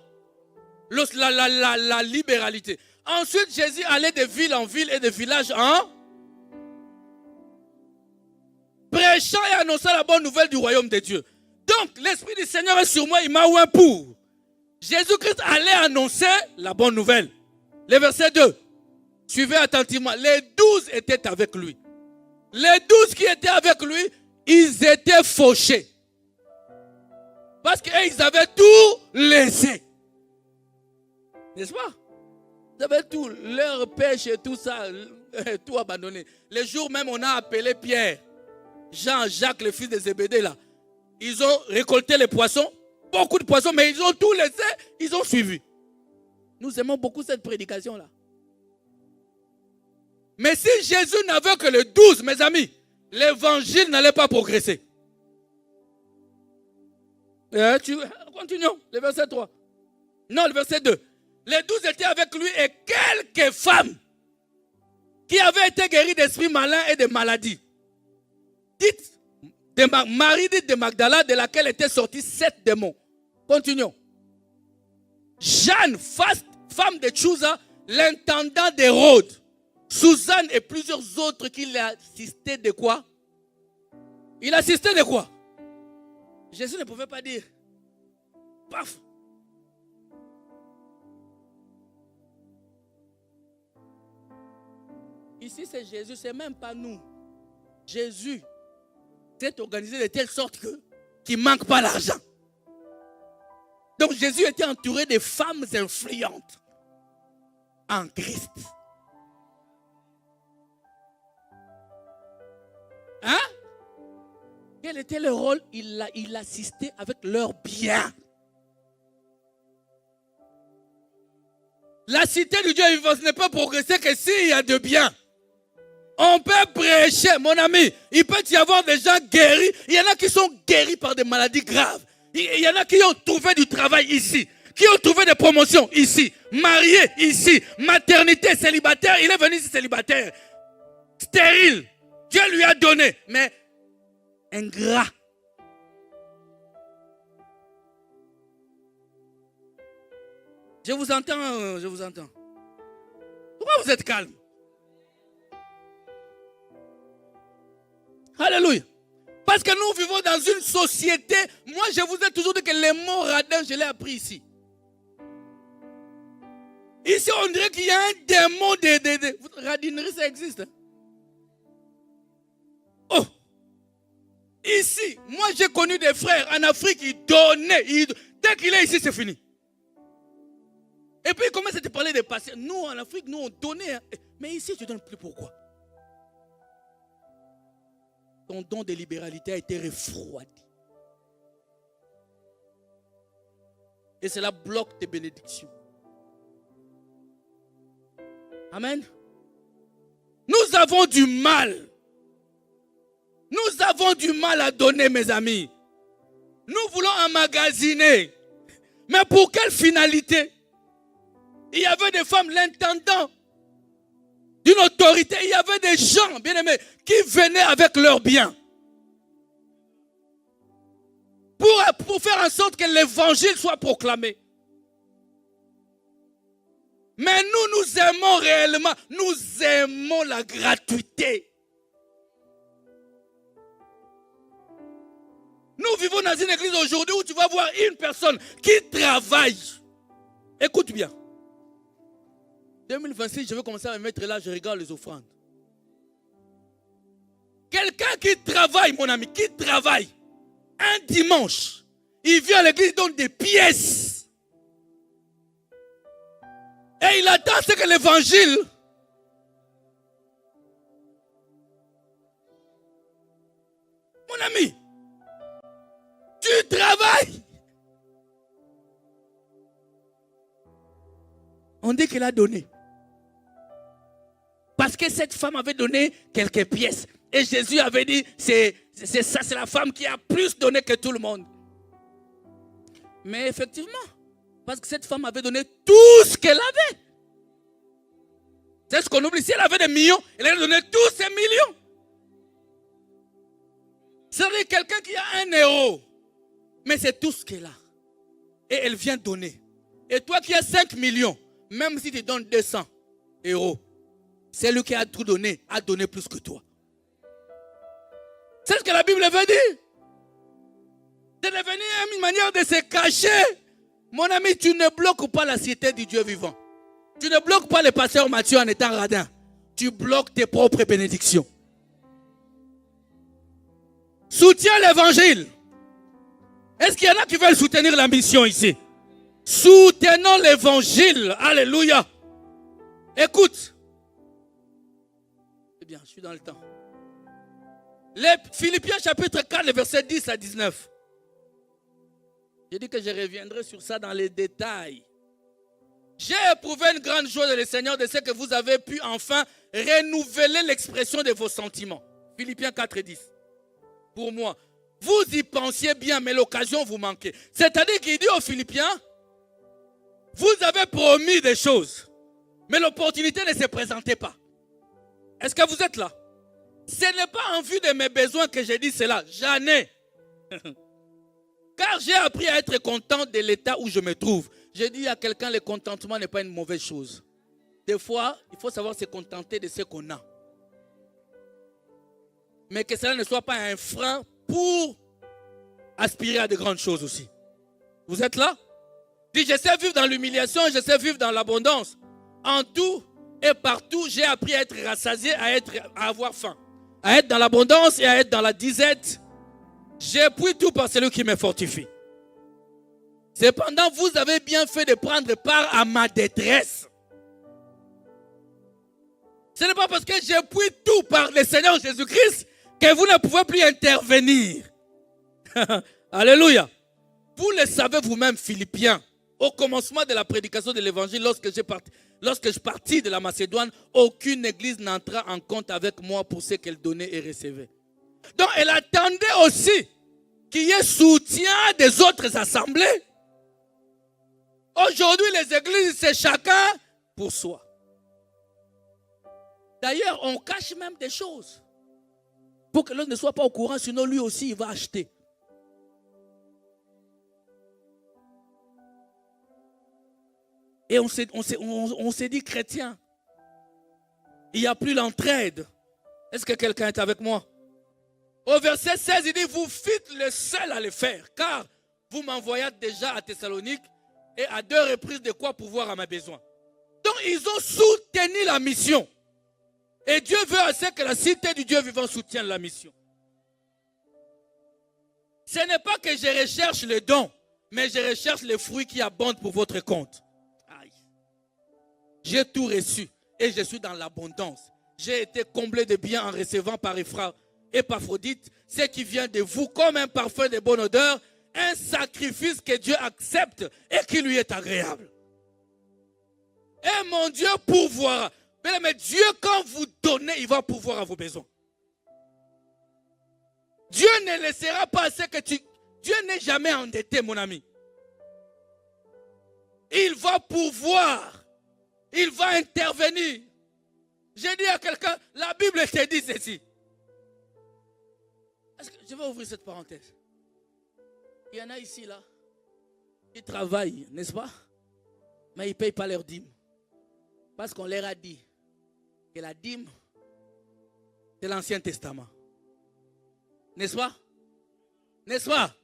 la libéralité? Ensuite, Jésus allait de ville en ville et de village en prêchant et annonçant la bonne nouvelle du royaume de Dieu. Donc, l'Esprit du Seigneur est sur moi, il m'a oint pour. Jésus-Christ allait annoncer la bonne nouvelle. Le verset 2. Suivez attentivement. Les 12 étaient avec lui. Les 12 qui étaient avec lui, ils étaient fauchés. Parce qu'ils avaient tout laissé. N'est-ce pas? Ils avaient tout, leur pêche et tout ça, tout abandonné. Le jour même, on a appelé Pierre, Jean, Jacques, le fils de Zébédée là. Ils ont récolté les poissons, beaucoup de poissons, mais ils ont tout laissé, ils ont suivi. Nous aimons beaucoup cette prédication-là. Mais si Jésus n'avait que les 12, mes amis, l'évangile n'allait pas progresser. Continuons, le verset 3. Non, le verset 2. Les 12 étaient avec lui et quelques femmes qui avaient été guéries d'esprits malins et de maladies. Dites, Marie dite de Magdala, de laquelle étaient sortis 7 démons. Continuons. Jeanne, femme de Tchouza, l'intendant d'Hérode. Suzanne et plusieurs autres qui l'assistaient de quoi? Il assistait de quoi? Jésus ne pouvait pas dire. Paf. Ici c'est Jésus, c'est même pas nous. Jésus s'est organisé de telle sorte qu'il ne manque pas l'argent. Donc Jésus était entouré de femmes influentes en Christ. Hein? Quel était le rôle? Il assistait avec leurs biens. La cité du Dieu vivant ne peut progresser que s'il y a de biens. On peut prêcher, mon ami. Il peut y avoir des gens guéris. Il y en a qui sont guéris par des maladies graves. Il y en a qui ont trouvé du travail ici. Qui ont trouvé des promotions ici. Mariés ici. Maternité, célibataire. Il est venu ici célibataire. Stérile. Dieu lui a donné. Mais ingrat. Je vous entends, je vous entends. Pourquoi vous êtes calme? Alléluia. Parce que nous vivons dans une société. Moi, je vous ai toujours dit que les mots radins, je l'ai appris ici. Ici, on dirait qu'il y a un démon de radinerie, ça existe. Hein? Oh! Ici, moi, j'ai connu des frères en Afrique, ils donnaient. Dès qu'il est ici, c'est fini. Et puis, il commence à te parler des patients. Nous, en Afrique, nous, on donnait. Hein? Mais ici, tu ne donnes plus pourquoi? Ton don de libéralité a été refroidi. Et cela bloque tes bénédictions. Amen. Nous avons du mal. Nous avons du mal à donner, mes amis. Nous voulons emmagasiner. Mais pour quelle finalité? Il y avait des femmes, l'intendant d'une autorité. Il y avait des gens, bien aimés, qui venaient avec leurs biens. Pour faire en sorte que l'évangile soit proclamé. Mais nous aimons réellement, nous aimons la gratuité. Nous vivons dans une église aujourd'hui où tu vas voir une personne qui travaille. Écoute bien. 2026, je vais commencer à me mettre là, je regarde les offrandes. Quelqu'un qui travaille, mon ami, qui travaille. Un dimanche, il vient à l'église, il donne des pièces. Et il attend ce que l'évangile. Mon ami, tu travailles. On dit qu'elle a donné. Parce que cette femme avait donné quelques pièces. Et Jésus avait dit, c'est la femme qui a plus donné que tout le monde. Mais effectivement, parce que cette femme avait donné tout ce qu'elle avait. C'est ce qu'on oublie. Si elle avait des millions, elle avait donné tous ces millions. C'est-à-dire quelqu'un qui a 1 euro. Mais c'est tout ce qu'elle a. Et elle vient donner. Et toi qui as 5 millions, même si tu donnes 200 euros, celui qui a tout donné, a donné plus que toi. C'est ce que la Bible veut dire. C'est devenu une manière de se cacher. Mon ami, tu ne bloques pas la cité du Dieu vivant. Tu ne bloques pas le pasteur Matthieu en étant radin. Tu bloques tes propres bénédictions. Soutiens l'évangile. Est-ce qu'il y en a qui veulent soutenir la mission ici? Soutenons l'évangile. Alléluia. Écoute. Eh bien, je suis dans le temps. Les Philippiens chapitre 4, les versets 10 à 19. J'ai dit que je reviendrai sur ça dans les détails. J'ai éprouvé une grande joie de le Seigneur de ce que vous avez pu enfin renouveler l'expression de vos sentiments. Philippiens 4 et 10. Pour moi, vous y pensiez bien, mais l'occasion vous manquait. C'est-à-dire qu'il dit aux Philippiens, vous avez promis des choses, mais l'opportunité ne se présentait pas. Est-ce que vous êtes là? Ce n'est pas en vue de mes besoins que j'ai dit cela. J'en ai. Car j'ai appris à être content de l'état où je me trouve. J'ai dit à quelqu'un, le contentement n'est pas une mauvaise chose. Des fois, il faut savoir se contenter de ce qu'on a. Mais que cela ne soit pas un frein pour aspirer à de grandes choses aussi. Vous êtes là? Dis, je sais vivre dans l'humiliation, je sais vivre dans l'abondance. En tout et partout, j'ai appris à être rassasié, à avoir faim. À être dans l'abondance et à être dans la disette. J'ai pris tout par celui qui me fortifie. Cependant, vous avez bien fait de prendre part à ma détresse. Ce n'est pas parce que j'ai pris tout par le Seigneur Jésus-Christ que vous ne pouvez plus intervenir. Alléluia. Vous le savez vous-même, Philippiens. Au commencement de la prédication de l'évangile, lorsque je partis de la Macédoine, aucune église n'entra en compte avec moi pour ce qu'elle donnait et recevait. Donc, elle attendait aussi qu'il y ait soutien des autres assemblées. Aujourd'hui, les églises, c'est chacun pour soi. D'ailleurs, on cache même des choses. Pour que l'autre ne soit pas au courant, sinon lui aussi, il va acheter. Et on s'est dit chrétien. Il n'y a plus l'entraide. Est-ce que quelqu'un est avec moi? Au verset 16, il dit, vous fîtes le seul à le faire, car vous m'envoyez déjà à Thessalonique et à 2 reprises de quoi pourvoir à mes besoins. Donc, ils ont soutenu la mission. Et Dieu veut assez que la cité du Dieu vivant soutienne la mission. Ce n'est pas que je recherche le don, mais je recherche les fruits qui abondent pour votre compte. Aïe. J'ai tout reçu et je suis dans l'abondance. J'ai été comblé de biens en recevant par Épaphrodite ce qui vient de vous comme un parfum de bonne odeur un sacrifice que Dieu accepte et qui lui est agréable. Et mon Dieu pourvoira. Mais Dieu, quand vous donnez, il va pourvoir à vos besoins. Dieu ne laissera pas ce que tu... Dieu n'est jamais endetté, mon ami. Il va pourvoir. Il va intervenir. J'ai dit à quelqu'un, la Bible te dit ceci. Je vais ouvrir cette parenthèse. Il y en a ici, là, qui travaillent, n'est-ce pas? Mais ils ne payent pas leur dîme. Parce qu'on leur a dit que la dîme, c'est l'Ancien Testament. N'est-ce pas? N'est-ce pas?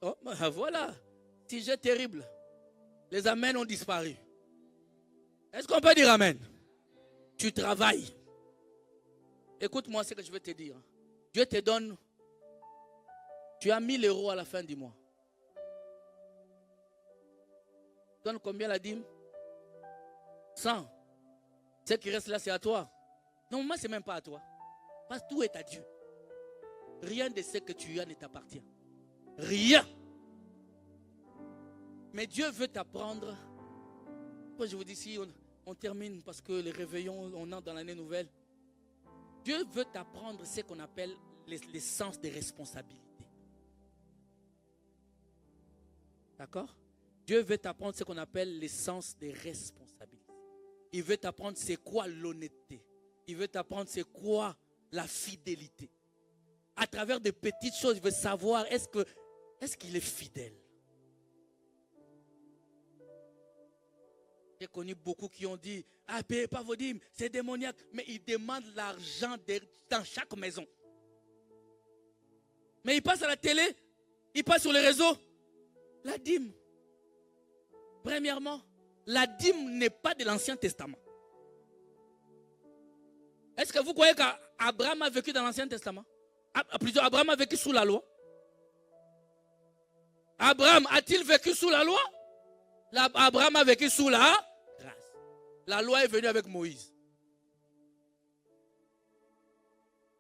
Oh, voilà. Sujet terrible. Les amens ont disparu. Est-ce qu'on peut dire amen? Tu travailles. Écoute-moi ce que je vais te dire. Dieu te donne. Tu as 1000 euros à la fin du mois. Tu donnes combien la dîme? 100. Ce qui reste là, c'est à toi. Non, moi, ce n'est même pas à toi. Parce que tout est à Dieu. Rien de ce que tu as ne t'appartient. Rien. Mais Dieu veut t'apprendre. Moi, je vous dis, si on termine parce que les réveillons, on entre dans l'année nouvelle. Dieu veut t'apprendre ce qu'on appelle les sens des responsabilités. D'accord? Dieu veut t'apprendre ce qu'on appelle les sens des responsabilités. Il veut t'apprendre c'est quoi l'honnêteté. Il veut t'apprendre c'est quoi la fidélité. À travers des petites choses, il veut savoir est-ce qu'il est fidèle. J'ai connu beaucoup qui ont dit, ah, payez pas vos dîmes, c'est démoniaque. Mais ils demandent l'argent dans chaque maison. Mais ils passent à la télé, ils passent sur les réseaux. La dîme. Premièrement, la dîme n'est pas de l'Ancien Testament. Est-ce que vous croyez qu'Abraham a vécu dans l'Ancien Testament? Plutôt, Abraham a vécu sous la loi. Abraham a-t-il vécu sous la loi? Abraham a vécu sous la grâce. La loi est venue avec Moïse.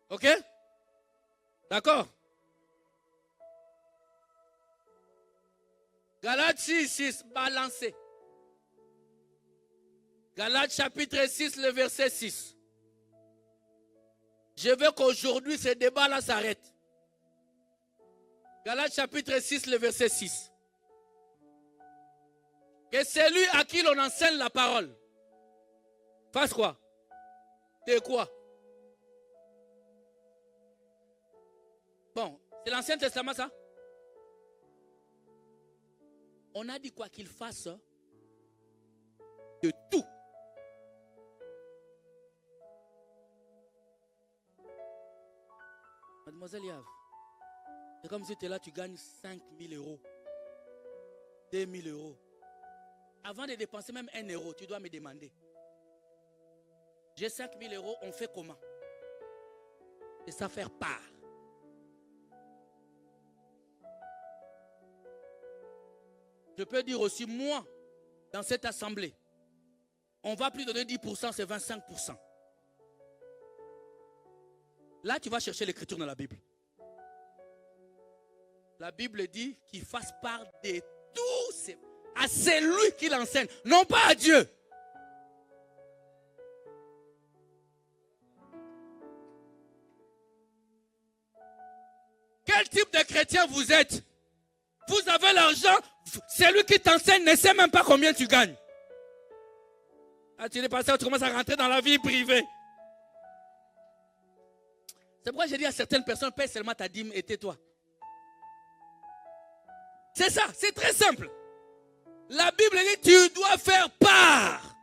Ok? D'accord? Galates 6, balancez. Galates chapitre 6, le verset 6. Je veux qu'aujourd'hui ce débat-là s'arrête. Galates chapitre 6, le verset 6. Que celui à qui l'on enseigne la parole fasse quoi? De quoi? Bon, c'est l'Ancien Testament ça? On a dit quoi qu'il fasse de tout. Mademoiselle Yave, c'est comme si tu es là, tu gagnes 5 000 euros, 2 000 euros. Avant de dépenser même 1 euro, tu dois me demander. J'ai 5 000 euros, on fait comment? C'est ça faire part. Je peux dire aussi, moi, dans cette assemblée, on ne va plus donner 10%, c'est 25%. Là, tu vas chercher l'écriture dans la Bible. La Bible dit qu'il fasse part de tout à celui qui l'enseigne, non pas à Dieu. Quel type de chrétien vous êtes? Vous avez l'argent, celui qui t'enseigne ne sait même pas combien tu gagnes. Ah, tu n'es pas ça, tu commences à rentrer dans la vie privée. C'est pourquoi j'ai dit à certaines personnes, paie seulement ta dîme et tais-toi. C'est ça, c'est très simple. La Bible dit, tu dois faire part.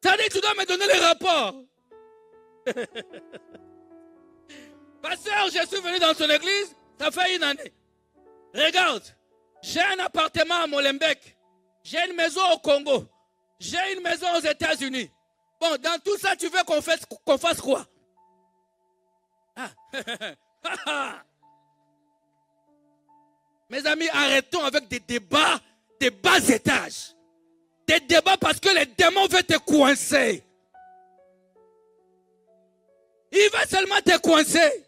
Ça dit, tu dois me donner les rapports. Pasteur, je suis venu dans ton église, ça fait 1 année. Regarde, j'ai un appartement à Molenbeek. J'ai une maison au Congo. J'ai une maison aux États-Unis. Bon, dans tout ça, tu veux qu'on fasse quoi? Ah. Mes amis, arrêtons avec des débats de bas étage. Des débats parce que les démons veulent te coincer. Il va seulement te coincer.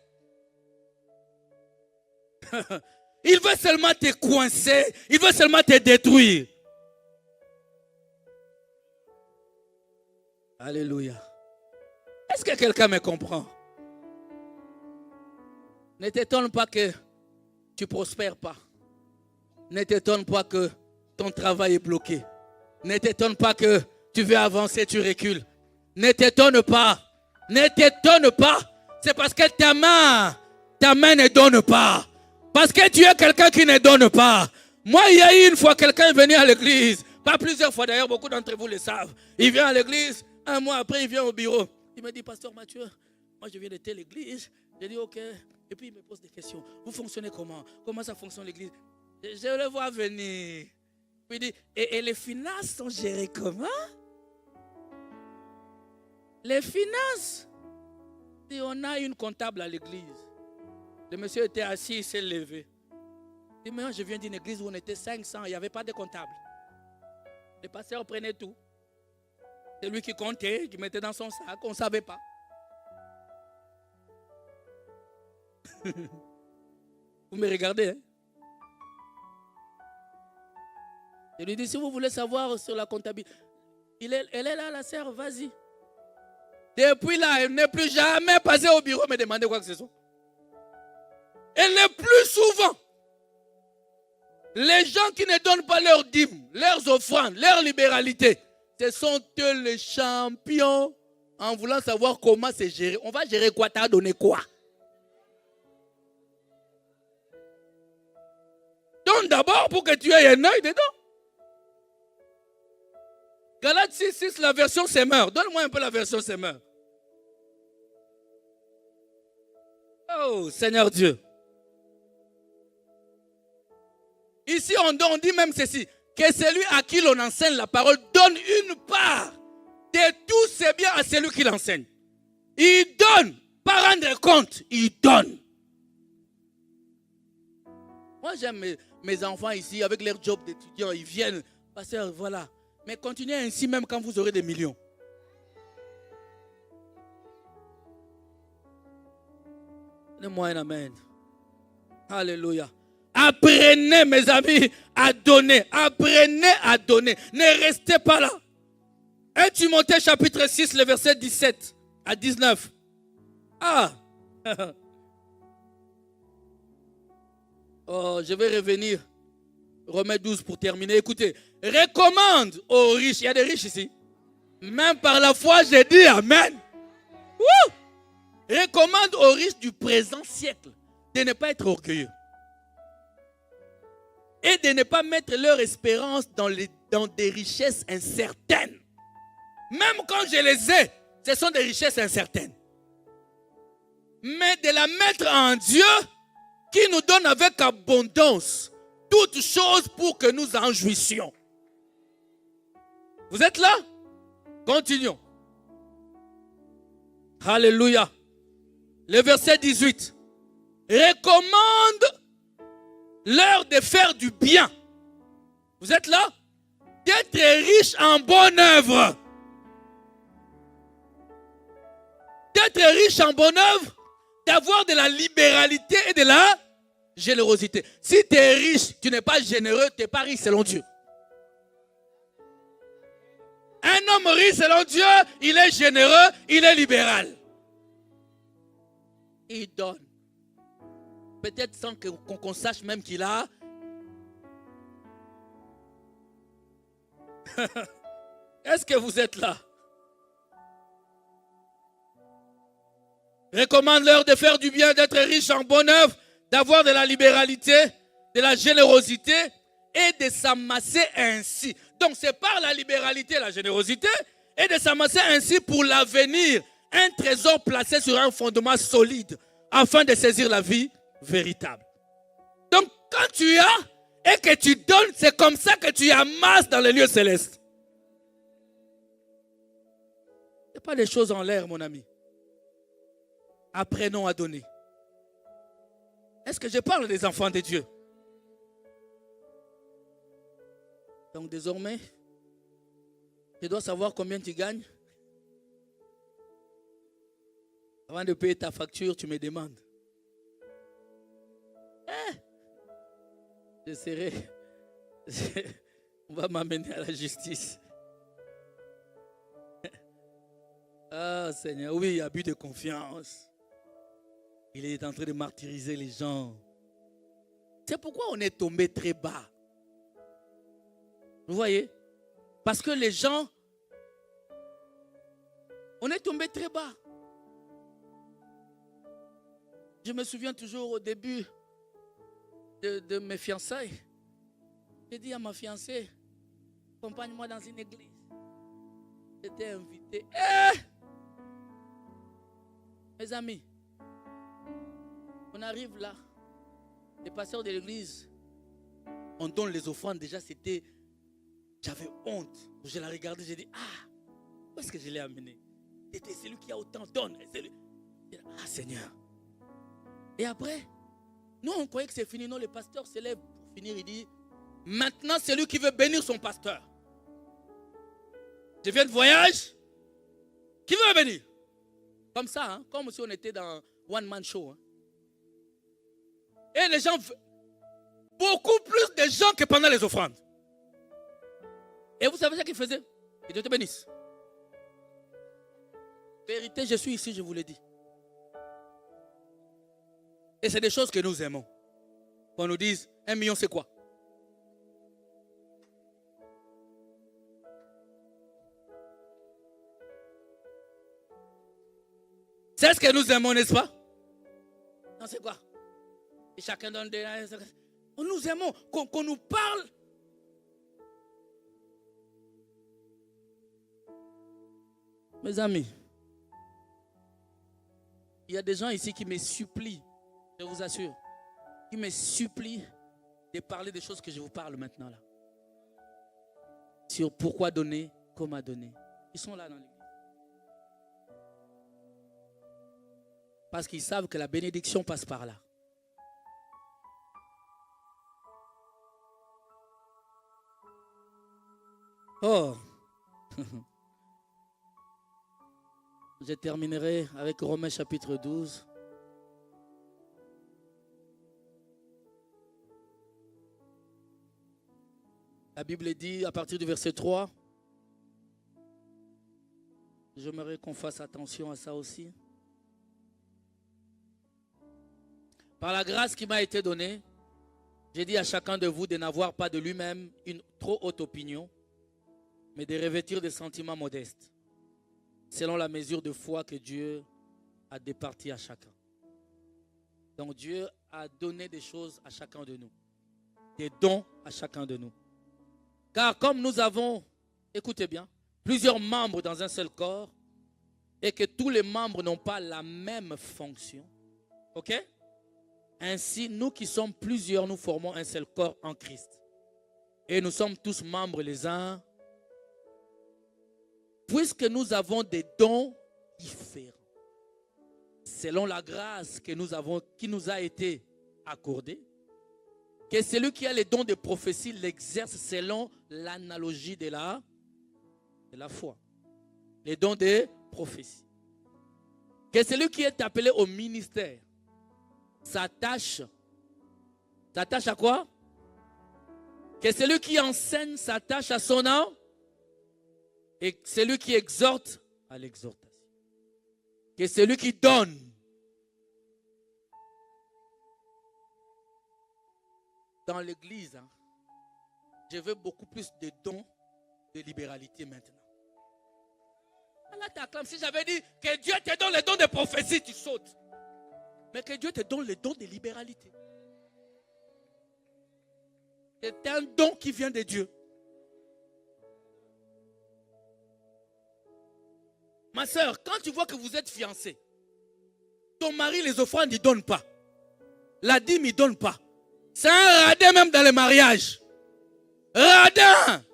Il veut seulement te coincer. Il veut seulement te détruire. Alléluia. Est-ce que quelqu'un me comprend? Ne t'étonne pas que tu ne prospères pas. Ne t'étonne pas que ton travail est bloqué. Ne t'étonne pas que tu veux avancer, tu recules. Ne t'étonne pas. Ne t'étonne pas. C'est parce que ta main ne donne pas. Parce que tu es quelqu'un qui ne donne pas. Moi, il y a eu une fois, quelqu'un est venu à l'église. Pas plusieurs fois d'ailleurs, beaucoup d'entre vous le savent. Il vient à l'église, un mois après, il vient au bureau. Il me dit, Pasteur Mathieu, moi je viens de telle église. J'ai dit, ok. Et puis il me pose des questions. Vous fonctionnez comment? Comment ça fonctionne l'église? Je le vois venir. Puis il dit, et les finances sont gérées comment? Les finances? Et on a une comptable à l'église. Le monsieur était assis, il s'est levé. Il dit, mais je viens d'une église où on était 500, il n'y avait pas de comptable. Le pasteur prenait tout. C'est lui qui comptait, qui mettait dans son sac, on ne savait pas. Vous me regardez, hein? Je lui dis, si vous voulez savoir sur la comptabilité, elle est là, la sœur, vas-y. Depuis là, elle n'est plus jamais passée au bureau me demander quoi que ce soit. Elle n'est plus souvent. Les gens qui ne donnent pas leurs dîmes, leurs offrandes, leur libéralité, ce sont eux les champions en voulant savoir comment c'est géré. On va gérer quoi? T'as donné quoi? Donne d'abord pour que tu aies un œil dedans. Galates 6:6, la version Semeur. Donne-moi un peu la version Semeur. Oh, Seigneur Dieu. Ici, on dit même ceci, que celui à qui l'on enseigne la parole donne une part de tous ses biens à celui qui l'enseigne. Il donne, pas rendre compte, il donne. Moi, j'aime mes enfants ici, avec leur job d'étudiant, ils viennent, pasteur, voilà. Mais continuez ainsi même quand vous aurez des millions. Donnez-moi un amen. Alléluia. Apprenez, mes amis, à donner. Apprenez à donner. Ne restez pas là. 1 Timothée chapitre 6, le verset 17 à 19. Ah. Oh, je vais revenir. Romains 12 pour terminer. Écoutez, recommande aux riches. Il y a des riches ici. Même par la foi, j'ai dit amen. Wouh! Recommande aux riches du présent siècle de ne pas être orgueilleux. Et de ne pas mettre leur espérance dans des richesses incertaines. Même quand je les ai, ce sont des richesses incertaines. Mais de la mettre en Dieu qui nous donne avec abondance toutes choses pour que nous en jouissions. Vous êtes là? Continuons. Alléluia. Le verset 18. Recommande-leur de faire du bien. Vous êtes là? D'être riche en bonne œuvre. D'être riche en bonne œuvre, d'avoir de la libéralité et de la générosité. Si tu es riche, tu n'es pas généreux, tu n'es pas riche selon Dieu. Un homme riche selon Dieu, il est généreux, il est libéral. Il donne. Peut-être sans qu'on sache même qu'il a. Est-ce que vous êtes là? Recommande-leur de faire du bien, d'être riche en bonne œuvre, d'avoir de la libéralité, de la générosité et de s'amasser ainsi. Donc c'est par la libéralité et la générosité et de s'amasser ainsi pour l'avenir. Un trésor placé sur un fondement solide afin de saisir la vie véritable. Donc quand tu as et que tu donnes, c'est comme ça que tu amasses dans les lieux célestes. Ce n'est pas des choses en l'air, mon ami. Apprenons à donner. Est-ce que je parle des enfants de Dieu? Donc désormais, je dois savoir combien tu gagnes. Avant de payer ta facture, tu me demandes. Je serai... On va m'amener à la justice. Ah, Seigneur, oui, abus de confiance. Il est en train de martyriser les gens. C'est pourquoi on est tombé très bas. Vous voyez? Parce que les gens, on est tombé très bas. Je me souviens toujours au début de mes fiançailles. J'ai dit à ma fiancée, accompagne-moi dans une église. J'étais invité. Mes amis, on arrive là. Les pasteurs de l'église, on donne les offrandes. Déjà, c'était... J'avais honte. Je la regardais, j'ai dit, où est-ce que je l'ai amené? C'était celui qui a autant donné. Ah, Seigneur. Et après, nous, on croyait que c'est fini. Non, le pasteur se lève pour finir. Il dit, maintenant, c'est lui qui veut bénir son pasteur. Je viens de voyage. Qui veut bénir? Comme ça, hein? Comme si on était dans One Man Show. Hein? Et les gens, beaucoup plus de gens que pendant les offrandes. Et vous savez ce qu'ils faisaient? Que Dieu te bénisse. Vérité, je suis ici, je vous l'ai dit. Et c'est des choses que nous aimons. Qu'on nous dise, 1 million c'est quoi? C'est ce que nous aimons, n'est-ce pas? Non, c'est quoi? Et chacun donne des... Nous aimons qu'on nous parle. Mes amis, il y a des gens ici qui me supplient, je vous assure, qui me supplient de parler des choses que je vous parle maintenant là. Sur pourquoi donner, comment donner. Ils sont là dans l'église. Parce qu'ils savent que la bénédiction passe par là. Oh, je terminerai avec Romains chapitre 12. La Bible dit à partir du verset 3, j'aimerais qu'on fasse attention à ça aussi. Par la grâce qui m'a été donnée, j'ai dit à chacun de vous de n'avoir pas de lui-même une trop haute opinion, mais de revêtir des sentiments modestes, selon la mesure de foi que Dieu a départie à chacun. Donc Dieu a donné des choses à chacun de nous, des dons à chacun de nous. Car comme nous avons, écoutez bien, plusieurs membres dans un seul corps, et que tous les membres n'ont pas la même fonction, ok? Ainsi, nous qui sommes plusieurs, nous formons un seul corps en Christ. Et nous sommes tous membres les uns. Puisque nous avons des dons différents, selon la grâce que nous avons, qui nous a été accordée, que celui qui a les dons de prophétie l'exerce selon l'analogie de la foi. Les dons de prophétie. Que celui qui est appelé au ministère s'attache à quoi? Que celui qui enseigne s'attache à son nom. Et celui qui exhorte à l'exhortation. Que celui qui donne. Dans l'église, hein, je veux beaucoup plus de dons de libéralité maintenant. Là, t'acclames. Si j'avais dit que Dieu te donne les dons de prophétie, tu sautes. Mais que Dieu te donne les dons de libéralité. C'est un don qui vient de Dieu. Ma soeur, quand tu vois que vous êtes fiancé, ton mari les offrandes, il ne donne pas. La dîme, il ne donne pas. C'est un radin même dans les mariages. Radin.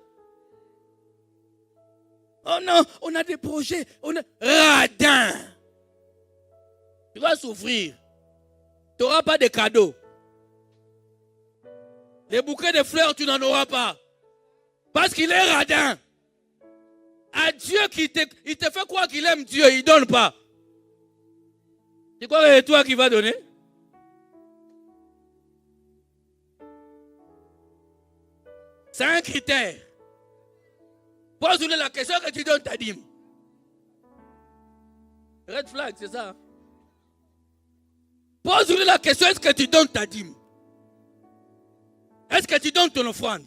Oh non, on a des projets. Radin. Tu vas souffrir. Tu n'auras pas de cadeaux. Les bouquets de fleurs, tu n'en auras pas. Parce qu'il est radin. À Dieu, il te fait croire qu'il aime Dieu, il ne donne pas. Tu crois que c'est toi qui vas donner? C'est un critère. Pose-lui la question que tu donnes ta dîme. Red flag, c'est ça. Pose-lui la question, est-ce que tu donnes ta dîme? Est-ce que tu donnes ton offrande?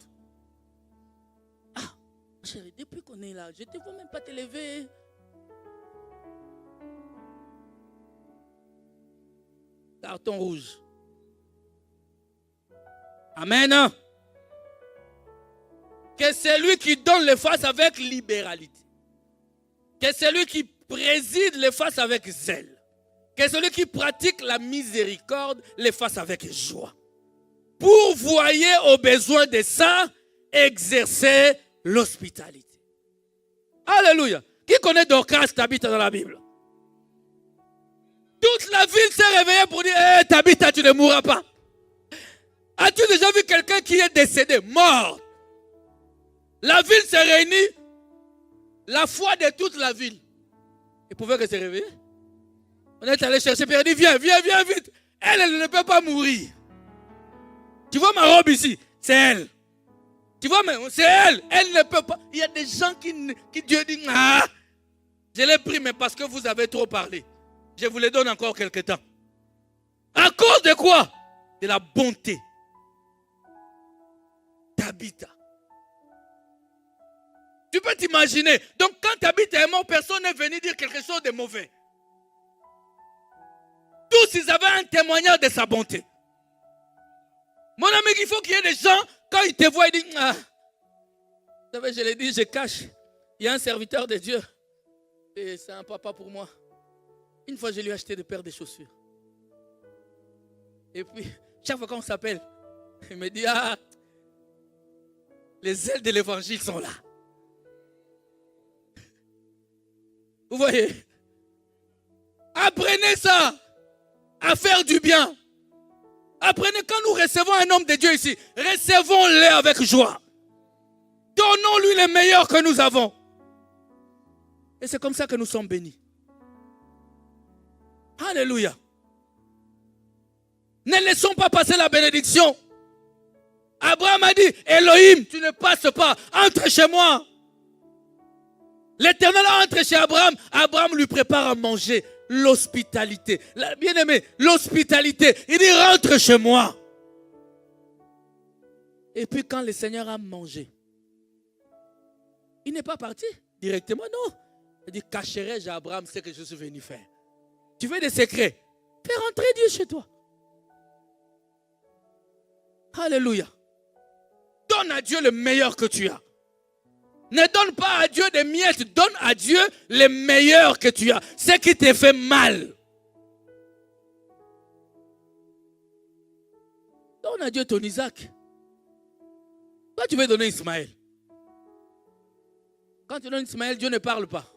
Ah, chérie, depuis qu'on est là, je ne te vois même pas te lever. Carton rouge. Amen. Que celui qui donne les faces avec libéralité. Que celui qui préside les faces avec zèle. Que celui qui pratique la miséricorde les fasse avec joie. Pourvoyer aux besoins des saints, exercer l'hospitalité. Alléluia. Qui connaît Dorcas, Tabitha dans la Bible? Toute la ville s'est réveillée pour dire, hey, Tabitha, tu ne mourras pas. As-tu déjà vu quelqu'un qui est décédé, mort? La ville s'est réunie, la foi de toute la ville. Il pouvait que se réveiller. On est allé chercher, Pierre dit, viens vite. Elle ne peut pas mourir. Tu vois ma robe ici, c'est elle. Tu vois, c'est elle. Elle ne peut pas. Il y a des gens qui Dieu dit, ah, je l'ai pris, mais parce que vous avez trop parlé. Je vous les donne encore quelques temps. À cause de quoi? De la bonté. Tabitha. Tu peux t'imaginer. Donc quand Tabitha est mort, personne n'est venu dire quelque chose de mauvais. Tous, ils avaient un témoignage de sa bonté. Mon ami, il faut qu'il y ait des gens, quand ils te voient, ils disent, ah. Vous savez, je l'ai dit, je cache. Il y a un serviteur de Dieu. Et c'est un papa pour moi. Une fois, je lui ai acheté des paires de chaussures. Et puis, chaque fois qu'on s'appelle, il me dit, ah, les ailes de l'évangile sont là. Vous voyez? Apprenez ça, à faire du bien. Apprenez, quand nous recevons un homme de Dieu ici, recevons-le avec joie. Donnons-lui le meilleur que nous avons. Et c'est comme ça que nous sommes bénis. Alléluia. Ne laissons pas passer la bénédiction. Abraham a dit, Elohim, tu ne passes pas, entre chez moi. L'Éternel entre chez Abraham. Abraham lui prépare à manger. L'hospitalité. Bien-aimé, l'hospitalité. Il dit, rentre chez moi. Et puis quand le Seigneur a mangé, il n'est pas parti directement, non. Il dit, cacherai-je à Abraham ce que je suis venu faire? Tu veux des secrets? Fais rentrer Dieu chez toi. Alléluia. Donne à Dieu le meilleur que tu as. Ne donne pas à Dieu des miettes, donne à Dieu le meilleur que tu as. Ce qui te fait mal. Donne à Dieu ton Isaac. Toi, tu veux donner Ismaël. Quand tu donnes Ismaël, Dieu ne parle pas.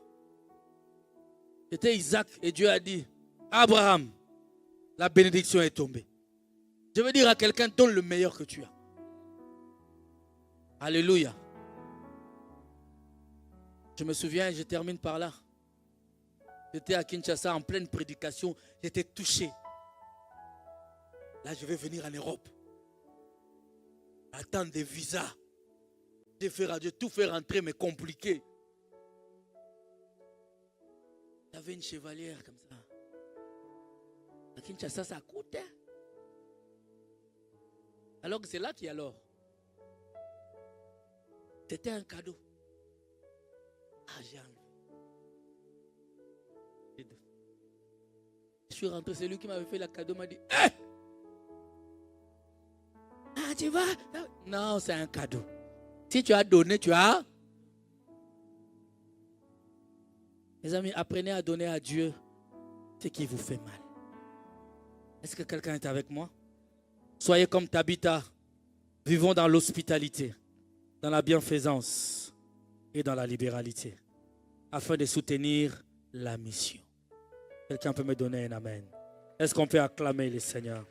C'était Isaac et Dieu a dit, Abraham, la bénédiction est tombée. Je veux dire à quelqu'un, donne le meilleur que tu as. Alléluia. Je me souviens, je termine par là. J'étais à Kinshasa en pleine prédication. J'étais touché. Là, je vais venir en Europe. Attendre des visas. J'ai fait à Dieu, tout faire rentrer, mais compliqué. J'avais une chevalière comme ça. À Kinshasa, ça coûte. Hein? Alors que c'est là qu'il y a l'or. C'était un cadeau. Ah, j'ai enlevé. Je suis rentré, c'est lui qui m'avait fait le cadeau, m'a dit, hey! Ah, tu vas? Non, c'est un cadeau. Si tu as donné, tu as. Mes amis, apprenez à donner à Dieu ce qui vous fait mal. Est-ce que quelqu'un est avec moi? Soyez comme Tabitha. Vivons dans l'hospitalité, dans la bienfaisance et dans la libéralité, afin de soutenir la mission. Quelqu'un peut me donner un amen? Est-ce qu'on peut acclamer le Seigneur?